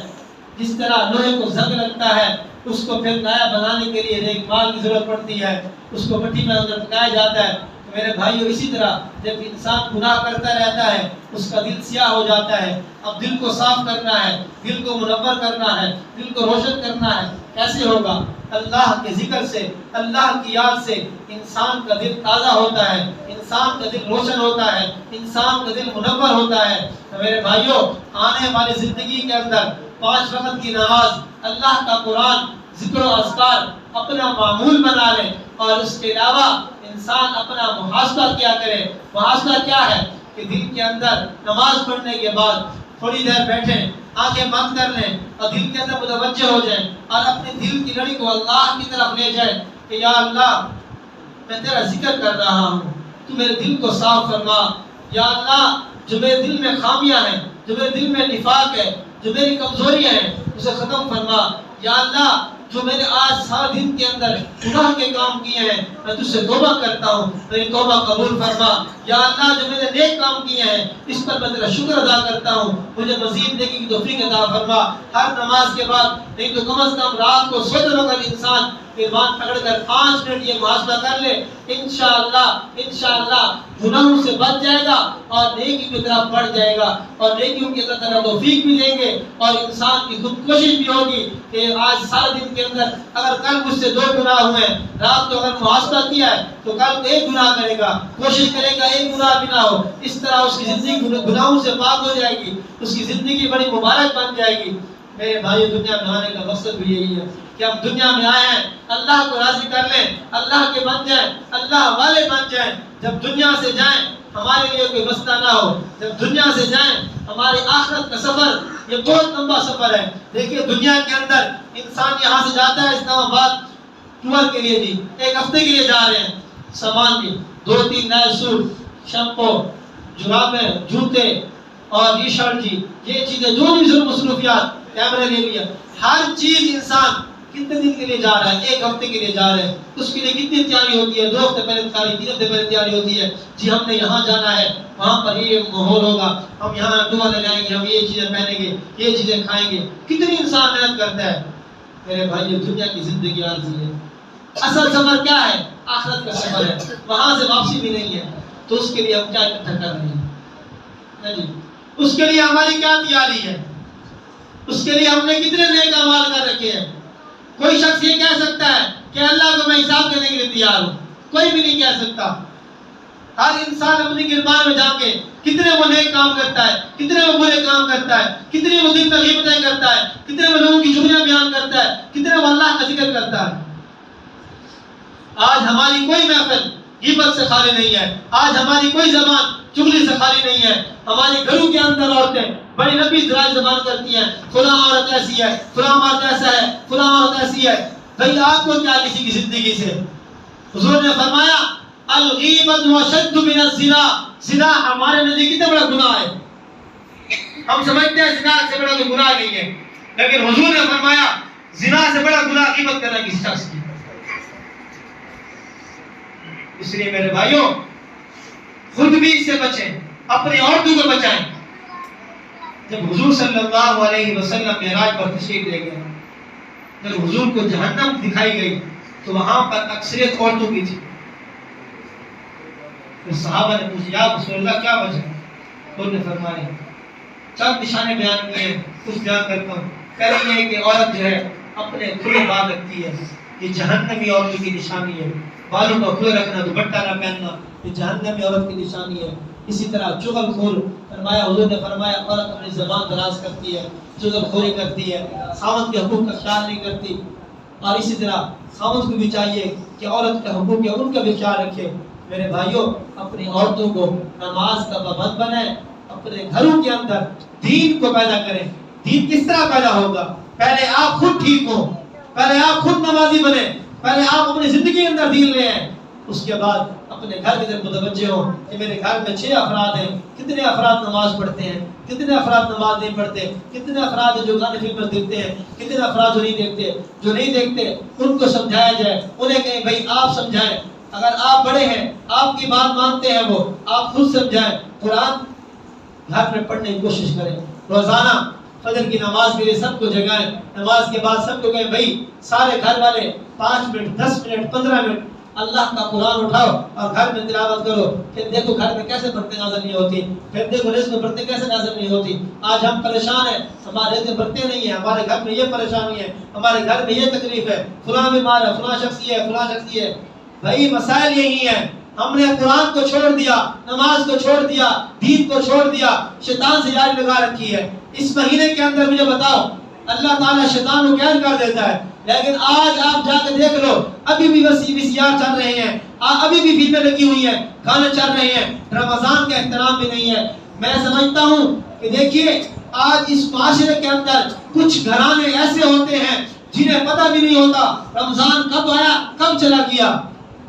جس طرح لوہے کو زنگ لگتا ہے اس کو پھر نیا بنانے کے لیے ایک مال کی ضرورت پڑتی ہے، اس کو مٹی میں اندر پکایا جاتا ہے. تو میرے بھائیوں اسی طرح جب انسان گناہ کرتا رہتا ہے اس کا دل سیاہ ہو جاتا ہے. اب دل کو صاف کرنا ہے، دل کو منور کرنا ہے، دل کو روشن کرنا ہے. کیسے ہوگا؟ اللہ کے ذکر سے، اللہ کی یاد سے انسان کا دل تازہ ہوتا ہے، انسان کا دل روشن ہوتا ہے، انسان کا دل منور ہوتا ہے. تو میرے بھائیوں آنے والی زندگی کے اندر 5 وقت کی نماز، اللہ کا قرآن، ذکر و اذکار اپنا معمول بنا لیں. اور اس کے علاوہ انسان اپنا محاسبہ کیا کرے. محاسبہ کیا ہے؟ کہ دل کے اندر نماز پڑھنے کے بعد تھوڑی دیر بیٹھیں، آنکھیں بند کر لیں اور دل کے اندر متوجہ ہو جائیں اور اپنے دل کی لڑی کو اللہ کی طرف لے جائیں کہ یا اللہ میں تیرا ذکر کر رہا ہوں، تو میرے دل کو صاف فرما. یا اللہ جو میرے دل میں خامیاں ہیں، جو میرے دل میں نفاق ہے، جو میری کمزوریاں ہیں اسے ختم فرما. یا اللہ جو میں نے آج سارے دن کے اندر گناہ کے کام کیے ہیں میں تجھ سے توبہ کرتا ہوں، میری توبہ قبول فرما. یا اللہ جو میں نے نیک کام کیے ہیں اس پر میں تیرا شکر ادا کرتا ہوں، مجھے مزید نیکی کی توفیق عطا فرما. ہر نماز کے بعد نہیں تو کم از کم رات کو سوتے وقت انسان ایمان پکڑ کر 5 منٹ یہ محاسبہ کر لے. انشاءاللہ گناہوں سے بچ جائے گا اور نیکی کی طرف بڑھ جائے گا اور نیکیوں کی اللہ تعالیٰ توفیق بھی دیں گے. اور انسان کی خود کوشش بھی ہوگی کہ آج سارے دن کے اندر اگر کل مجھ سے 2 گناہ ہوئے ہیں، رات کو اگر محاسبہ کیا ہے تو کل 1 گناہ کرے گا، کوشش کرے گا 1 گناہ بھی نہ ہو. اس طرح اس کی زندگی گناہوں سے پاک ہو جائے گی، اس کی زندگی بڑی مبارک بن جائے گی. میرے بھائی دنیا میں آنے کا مقصد بھی یہی ہے کہ ہم دنیا میں آئے ہیں اللہ کو راضی کر لیں، اللہ کے بن جائیں، اللہ والے بن جائیں. جب دنیا سے جائیں ہمارے لیے کوئی مسئلہ نہ ہو. جب دنیا سے جائیں ہماری آخرت کا سفر یہ بہت لمبا سفر ہے. دیکھیے دنیا کے اندر انسان یہاں سے جاتا ہے اسلام آباد ٹور کے لیے، جی 1 ہفتے کے لیے جا رہے ہیں. سامان بھی 2-3 نئے سوٹ، شیمپو، جرابیں، جوتے اور یہ شرٹ، جی یہ چیزیں جو بھی مصروفیات، کیمرے لے لیا، ہر چیز انسان کتنے دن کے لیے جا رہا ہے؟ 1 ہفتے کے لیے جا رہے ہیں، اس کے لیے کتنی تیاری ہوتی ہے؟ 2 ہفتے پہلے تیاری، 3 ہفتے پہلے تیاری ہوتی ہے، جی ہم نے یہاں جانا ہے، وہاں پر یہ ماحول ہوگا، ہم یہاں دعا لگائیں گے، ہم یہ چیزیں پہنیں گے، یہ چیزیں کھائیں گے، کتنی انسان محنت کرتا ہے۔ میرے بھائی یہ دنیا کی زندگی عارضی ہے، اصل سفر کیا ہے؟ آخرت کا سفر ہے، وہاں سے واپسی بھی نہیں ہے، تو اس کے لیے ہم کیا اکٹھا کر رہے ہیں جی؟ اس کے لیے ہماری کیا تیاری ہے؟ اس کے لیے ہم نے کتنے نیک اعمال کر رکھے ہیں؟ کوئی شخص یہ کہہ سکتا ہے کہ اللہ کو میں حساب دینے کے لیے تیار ہوں؟ کوئی بھی نہیں کہہ سکتا۔ ہر انسان اپنی گربان میں جا کے کتنے وہ نیک کام کرتا ہے، کتنے وہ برے کام کرتا ہے، کتنے وہ دین کی غیبتیں کرتا ہے، کتنے وہ لوگوں کی چغلیاں بیان کرتا ہے، کتنے وہ اللہ کا ذکر کرتا ہے۔ آج ہماری کوئی محفل غیبت سے خالی نہیں ہے، آج ہماری کوئی زبان چغلی سے خالی نہیں ہے۔ ہمارے گھروں کے اندر عورتیں بڑی لمبی دراز زبان کرتی ہیں، فلاں عورت ایسی ہے، فلاں مرد ایسا ہے، فلاں عورت ایسی ہے۔ بھئی آپ کو کیا کسی کی زندگی سے؟ حضور نے فرمایا الغیبت اشد من الزنا، زنا ہمارے نزدیک کتنا بڑا گناہ ہے۔ ہم سمجھتے ہیں زنا سے بڑا کوئی گناہ نہیں ہے، لیکن حضور نے فرمایا زنا سے بڑا گناہ غیبت کرنا کسی شخص کی۔ اس لیے میرے بھائیوں خود بھی اس سے بچیں، اپنی عورتوں کو بچائیں۔ جب حضور صلی اللہ علیہ وسلم معراج پر تشریف لے گئے، جب حضور کو جہنم دکھائی گئی تو وہاں پر اکثریت عورتوں کی تھی۔ پھر صحابہ نے پوچھا یا رسول اللہ کیا وجہ؟ حضور نے فرمایا چند نشانے بیان کیے، کچھ بیان کرتا ہوں۔ پہلے یہ کہ عورت جو ہے اپنے کھلے بال رکھتی ہے، یہ جہنمی عورتوں کی نشانی ہے۔ بالوں کو کھلے رکھنا، دوپٹہ نہ پہننا، یہ جہنمی عورت کی نشانی ہے۔ اسی طرح چغل خور، فرمایا حضور نے فرمایا عورت اپنی زبان دراز کرتی ہے، چغل خوری کرتی ہے، خاوند کے حقوق کا خیال نہیں کرتی۔ اور اسی طرح خاوند کو بھی چاہیے کہ عورت کے حقوق ہے ان کا بھی خیال رکھے۔ میرے بھائیوں اپنی عورتوں کو نماز کا پابند بنائیں، اپنے گھروں کے اندر دین کو پیدا کریں۔ دین کس طرح پیدا ہوگا؟ پہلے آپ خود ٹھیک ہوں، پہلے آپ خود نمازی بنیں، پہلے آپ اپنی زندگی کے اندر دین لے آئیں، اس کے بعد اپنے گھر کی طرف متوجہ ہوں کہ میرے گھر میں 6 افراد ہیں، کتنے افراد نماز پڑھتے ہیں، کتنے افراد نماز نہیں پڑھتے، کتنے افراد جو گانے فلمیں دیکھتے ہیں، کتنے افراد جو نہیں دیکھتے ان کو سمجھایا جائے، انہیں کہیں بھائی آپ سمجھائیں، اگر آپ بڑے ہیں آپ کی بات مانتے ہیں وہ آپ خود سمجھائیں۔ قرآن گھر میں پڑھنے کی کوشش کریں، روزانہ فجر کی نماز کے لیے سب کو جگائیں، نماز کے بعد سب کو کہیں بھائی سارے گھر والے 5 منٹ 10 منٹ 15 منٹ اللہ کا قرآن اٹھاؤ اور گھر میں تلاوت کرو۔ پھر دیکھو گھر میں کیسے برتن نازل نہیں ہوتی، پھر دیکھو رزق میں برتن کیسے نازل نہیں ہوتی۔ آج ہم پریشان ہیں، ہمارے رزق برتن نہیں ہیں، ہمارے گھر میں یہ پریشانی ہے، ہمارے گھر میں یہ تکلیف ہے، فلاں بیمار ہے، فلاں شخص یہ ہے، فلاں شخص یہ ہے۔ بھائی مسائل یہی ہیں، ہم نے قرآن کو چھوڑ دیا، نماز کو چھوڑ دیا، دین کو چھوڑ دیا، شیطان سے یاری لگا رکھی ہے۔ اس مہینے کے اندر مجھے بتاؤ اللہ تعالیٰ شیطان کو قید کر دیتا ہے، لیکن آج آپ جا کے دیکھ لو ابھی بھی وسیع چل رہے ہیں، ابھی بھی فلمیں لگی ہوئی ہیں، گانے چل رہے ہیں، رمضان کا احترام بھی نہیں ہے۔ میں سمجھتا ہوں کہ دیکھیے آج اس معاشرے کے اندر کچھ گھرانے ایسے ہوتے ہیں جنہیں پتہ بھی نہیں ہوتا رمضان کب آیا کب چلا گیا۔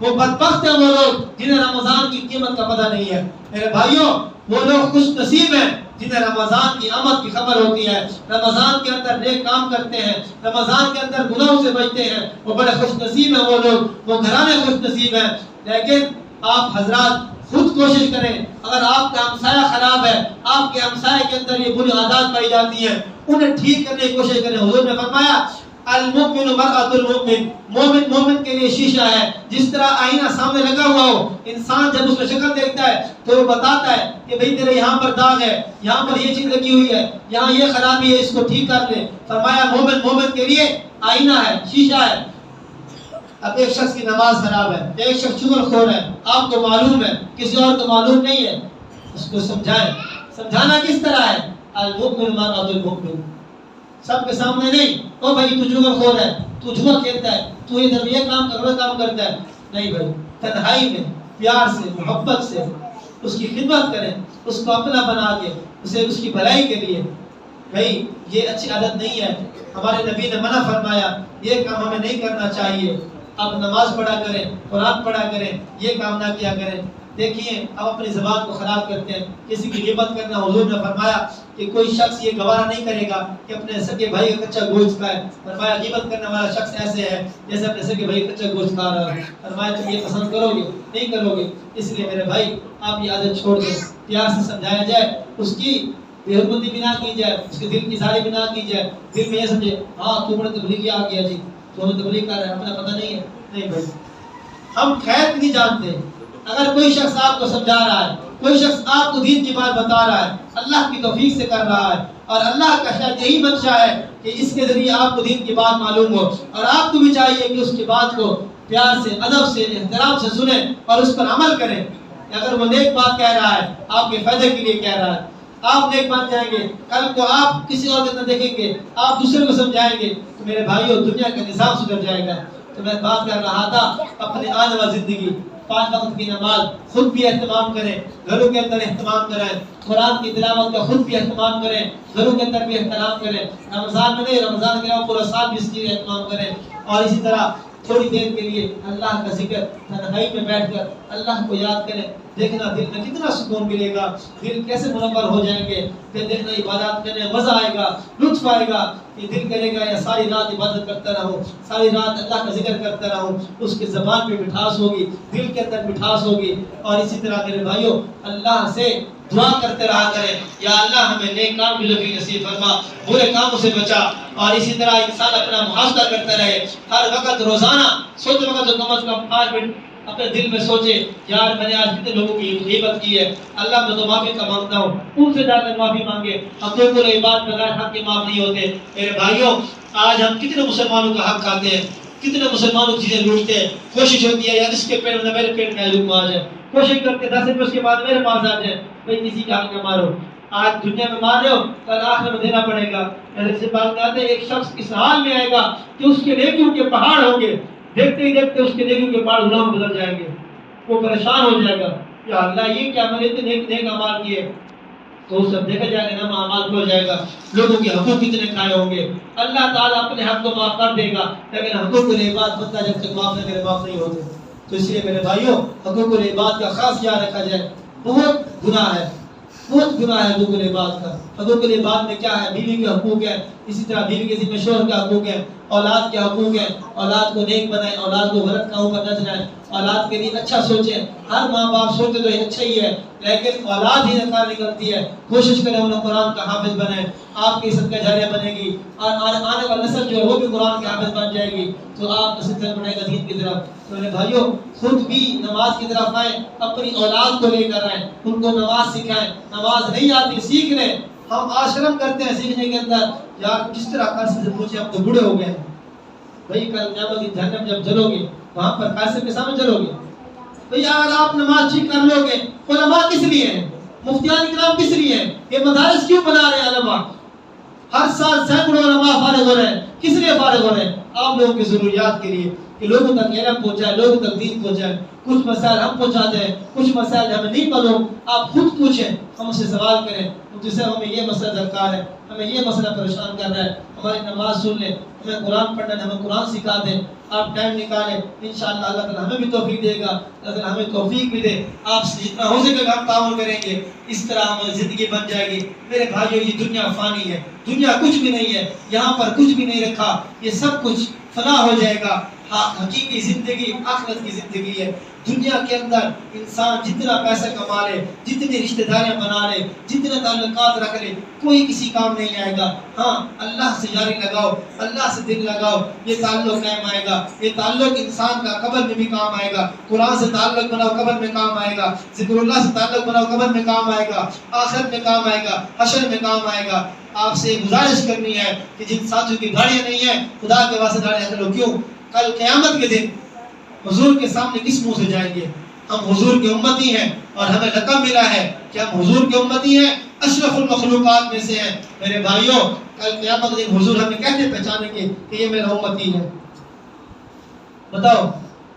وہ بدبخت ہیں وہ لوگ جنہیں رمضان کی قیمت کا پتہ نہیں ہے۔ میرے بھائیوں وہ لوگ خوش نصیب ہیں جنہیں رمضان کی آمد کی خبر ہوتی ہے، رمضان کے اندر نیک کام کرتے ہیں، رمضان کے اندر گناہوں سے بچتے ہیں، وہ بڑے خوش نصیب ہیں وہ لوگ، وہ گھرانے خوش نصیب ہیں۔ لیکن آپ حضرات خود کوشش کریں، اگر آپ کا ہمسایہ خراب ہے، آپ کے ہمسایہ کے اندر یہ بری عادات پائی جاتی ہیں، انہیں ٹھیک کرنے کی کوشش کریں۔ حضور نے فرمایا المؤمن مرآۃ المؤمن، مومن مومن کے لیے شیشہ ہے۔ جس طرح آئینہ سامنے لگا ہوا ہو، انسان جب اس میں شکل دیکھتا ہے تو وہ بتاتا ہے کہ بھئی تیرے یہاں پر داغ ہے، یہاں پر یہ چیز لگی ہوئی ہے، یہاں یہ خرابی ہے، اس کو ٹھیک کر لے۔ فرمایا مومن مومن کے لیے آئینہ ہے، شیشہ ہے۔ اب ایک شخص کی نماز خراب ہے، ایک شخص چغل خور ہے، آپ کو معلوم ہے، کسی اور کو معلوم نہیں ہے، اس کو سمجھائیں۔ سمجھانا کس طرح ہے؟ المؤمن مرآۃ المؤمن، سب کے سامنے نہیں، او بھائی تو جگل خور ہے، تو جوا کھیلتا ہے، تو ادھر یہ کام کر وہ کام کرتا ہے، نہیں بھائی، تنہائی میں پیار سے محبت سے اس کی خدمت کریں، اس کو اپنا بنا کے اسے اس کی بھلائی کے لیے۔ بھائی یہ اچھی عادت نہیں ہے، ہمارے نبی نے منع فرمایا، یہ کام ہمیں نہیں کرنا چاہیے۔ اب نماز پڑھا کریں، قرآن پڑھا کریں، یہ کام نہ کیا کریں۔ دیکھیے اب اپنی زبان کو خراب کرتے ہیں. کسی کی غیبت کرنا، حضور نے فرمایا کہ کوئی شخص یہ گوارا نہیں کرے گا کہ اپنے سگے بھائی کا کچا گوشت کھائے. فرمایا غیبت کرنے والا شخص ایسے ہے جیسے اپنے سگے بھائی کا کچا گوشت کھا رہا ہے. فرمایا تم یہ پسند کرو گے؟ نہیں کرو گے. اس لیے میرے بھائی آپ یہ عادت چھوڑ دیں، پیار سے سمجھایا جائے، اس کی بے حرمتی بھی نہ کی جائے، اس کے دل کی ساری بھی نہ کی جائے. دل میں یہ سمجھے ہاں تو بڑے تبلیغی آ گیا جی، تو ہمیں تبلیغ کر رہا ہے، اپنا پتہ نہیں ہے. نہیں بھائی، ہم خیر نہیں جانتے. اگر کوئی شخص آپ کو سمجھا رہا ہے، کوئی شخص آپ کو دین کی بات بتا رہا ہے، اللہ کی توفیق سے کر رہا ہے، اور اللہ کا شاید یہی منشا ہے کہ اس کے ذریعے آپ کو دین کی بات معلوم ہو، اور آپ کو بھی چاہیے کہ اس کی بات کو پیار سے، ادب سے، احترام سے سنیں اور اس پر عمل کریں. اگر وہ نیک بات کہہ رہا ہے، آپ کے فائدے کے لیے کہہ رہا ہے، آپ نیک بن جائیں گے. کل کو آپ کسی اور کو دیکھیں گے، آپ دوسرے کو سمجھائیں گے تو میرے بھائیوں دنیا کا نظام سدھر جائے گا. تو میں بات کر رہا تھا اپنے آنے والی زندگی، 5 وقت کی نماز خود بھی اہتمام کریں، گھروں کے اندر اہتمام کریں. قرآن کی تلاوت کا خود بھی اہتمام کریں، گھروں کے اندر بھی اہتمام کریں. رمضان میں نہیں، رمضان کے علاوہ پورا سال بھی اس چیز اہتمام کریں. اور اسی طرح تھوڑی دیر کے لیے اللہ کا ذکر تنہائی میں بیٹھ کر اللہ کو یاد کریں. دیکھنا دل میں کتنا سکون ملے گا، دل کیسے منور ہو جائیں گے. پھر دیکھنا عبادات کرنے میں مزہ آئے گا، لطف آئے گا. یہ دل کرے گا یا ساری رات عبادت کرتا رہوں، ساری رات اللہ کا ذکر کرتا رہوں. اس کی زبان پہ مٹھاس ہوگی، دل کے اندر مٹھاس ہوگی. اور اسی طرح میرے بھائیوں اللہ سے دعا کرتے رہا کریں، یا اللہ ہمیں نیک کام کی توفیق نصیب فرما، برے کاموں سے بچا. اور اسی طرح انسان اپنا محاسبہ کرتا رہے، ہر وقت روزانہ سوتے وقت کم از کم 5 منٹ اپنے دل میں سوچے یار میں نے آج کتنے لوگوں کی غیبت کی ہے، اللہ میں تو معافی کا مانگتا ہوں. ان سے جا کر معافی مانگے. حقوق العباد بغیر حق کے معاف نہیں ہوتے. میرے بھائیوں آج ہم کتنے مسلمانوں کا حق کھاتے ہیں، کتنے مسلمانوں کی چیزیں لوٹتے ہیں. کوشش ہوتی ہے یار اس کے پیٹ میں میرے پیٹ میں لوگ آ جائے، کوشش کرتے 10 روپے اس کے بعد میرے پاس آ جائے. بھائی کسی کا حق نہ مارو. آج دنیا میں مار رہے ہو، کل آخرت میں دینا پڑے گا. ایسے بات آتے ہیں ایک شخص اس حال میں آئے گا کہ اس کے نیکیوں کے پہاڑ ہوں گے، دیکھتے ہی دیکھتے اس کے نیکیوں کے پہاڑ گناہوں میں بدل جائیں گے. وہ پریشان ہو جائے گا، یا اللہ یہ کیا میں نے اتنے نیک اعمال کیے. تو سب دیکھا جائے گا، نام اعمال کھل جائے گا، لوگوں کے حقوق کتنے کھائے ہوں گے. اللہ تعالیٰ اپنے حق کو معاف کر دے گا، لیکن حقوق العباد بندہ جب تک معاف نہ کرے معاف نہیں ہوتے. تو اس لیے میرے بھائیوں حقوق العباد کا خاص خیال رکھا جائے. بہت گناہ ہے، بہت گناہ ہے حقوق العباد کا. حقوق العباد میں کیا ہے؟ بیوی کے حقوق ہیں، اسی طرح بیوی کے ذمہ شوہر کے حقوق ہیں، اولاد کے حقوق ہیں. اولاد کو نیک بنائیں، اولاد کو غلط کاموں پر نہ چلائیں، اولاد کے لیے اچھا سوچیں. ہر ماں باپ سوچتے تو یہ اچھا ہی ہے، لیکن اولاد ہی نکار نکلتی ہے. کوشش کریں انہیں قرآن کا حافظ بنائیں، آپ کی صدقہ جاریہ بنے گی، اور آنے والا نسل جو ہے وہ بھی قرآن کے حافظ بن جائے گی. تو آپ صدقہ بنے گا دین کی طرف. تو میرے بھائیوں خود بھی نماز کی طرف آئیں، اپنی اولاد کو لے کر آئیں، ان کو نماز سکھائیں. نماز نہیں آتی سیکھ لیں. ہم آج شرم کرتے ہیں سیکھنے کے اندر، یار کس طرح قاسم سے پوچھے ہم تو بوڑھے ہو گئے ہیں. بھائی کل قیامت کی جہنم جب جلو گے وہاں پر قاسم کے سامنے جلو گے. بھئی اگر آپ نماز ٹھیک کر لو گے، علماء کس لیے ہیں؟ مفتیان کرام کس لیے ہیں؟ یہ مدارس کیوں بنا رہے ہیں علماء؟ ہر سال سینکڑوں علماء فارغ ہو رہے ہیں. کس لیے فارغ ہو رہے ہیں؟ آپ لوگوں کی ضروریات کے لیے، کہ لوگوں تک علم پہنچائے، لوگوں تک دین پہنچائے. کچھ مسائل ہم پہنچاتے ہیں، کچھ مسائل ہمیں نہیں معلوم. آپ خود پوچھیں، ہم سے سوال کریں جسے ہمیں یہ مسئلہ درکار ہے، ہمیں یہ مسئلہ پریشان کر رہا ہے، ہماری نماز سن لیں، ہمیں قرآن پڑھنا ہے، ہمیں قرآن سکھا دیں. آپ ٹائم نکالیں، انشاءاللہ اللہ تعالیٰ ہمیں بھی توفیق دے گا. اگر ہمیں توفیق ملے آپ سے جتنا ہو سکے گا ہم تعاون کریں گے، اس طرح ہماری زندگی بن جائے گی. میرے بھائیو یہ دنیا فانی ہے، دنیا کچھ بھی نہیں ہے، یہاں پر کچھ بھی نہیں رکھا، یہ سب کچھ فنا ہو جائے گا. حقیقی زندگی آخرت کی زندگی ہے. دنیا کے اندر انسان جتنا پیسہ کما لے، جتنی رشتہ داریاں بنا لے، جتنے تعلقات رکھ لے، کوئی کسی کام نہیں آئے گا. ہاں اللہ سے یاری لگاؤ، اللہ سے دل لگاؤ، یہ تعلق قائم آئے گا. یہ تعلق انسان کا قبر میں بھی کام آئے گا. قرآن سے تعلق بناؤ قبر میں کام آئے گا. ذکر اللہ سے تعلق بناؤ قبر میں کام آئے گا، آخرت میں کام آئے گا، حشر میں کام آئے گا. آپ سے گزارش کرنی ہے کہ جن ساتھیوں کی داڑیاں نہیں ہیں خدا کے واسطے داڑیاں کرو. کیوں؟ کل قیامت کے دن حضور کے سامنے کس منہ سے جائیں گے؟ ہم حضور کے امتی ہیں اور ہمیں لقب ملا ہے کہ ہم حضور کے امتی ہیں، اشرف المخلوقات میں سے ہیں. میرے بھائیوں کل قیامت کے دن حضور ہمیں کیسے پہچانیں گے کہ یہ میرا امتی ہے؟ بتاؤ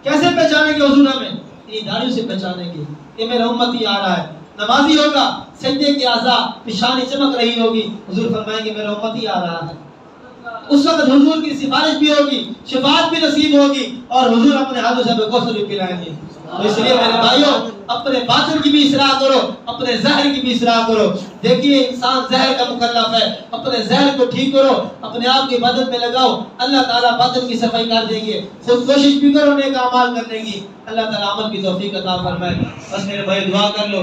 کیسے پہچانیں گے حضور ہمیں؟ یہ داڑیوں سے پہچانیں گے کہ میرا امتی آ رہا ہے. نمازی ہوگا، سجدے کے اعضاء پیشانی چمک رہی ہوگی، حضور فرمائیں گے میرا امتی آ رہا ہے. اس وقت حضور کی سفارش بھی ہوگی، شفاعت بھی نصیب ہوگی، اور حضور اپنے ہاتھوں سے ہمیں کوثر بھی پلائیں گے۔ تو اس لیے میرے بھائیوں، اپنے باطن کی بھی اصلاح کرو، اپنے ظاہر کی بھی اصلاح کرو۔ دیکھیے انسان ظاہر کا مکلف ہے، اپنے ظاہر کو ٹھیک کرو، اپنے آپ کی عبادت میں لگاؤ، اللہ تعالیٰ باطن کی صفائی کر دیں گے۔ خود کوشش بھی کرو نیک اعمال کرنے کی، اللہ تعالیٰ عمل کی توفیق عطا فرمائے۔ بس میرے بھائی دعا کر لو۔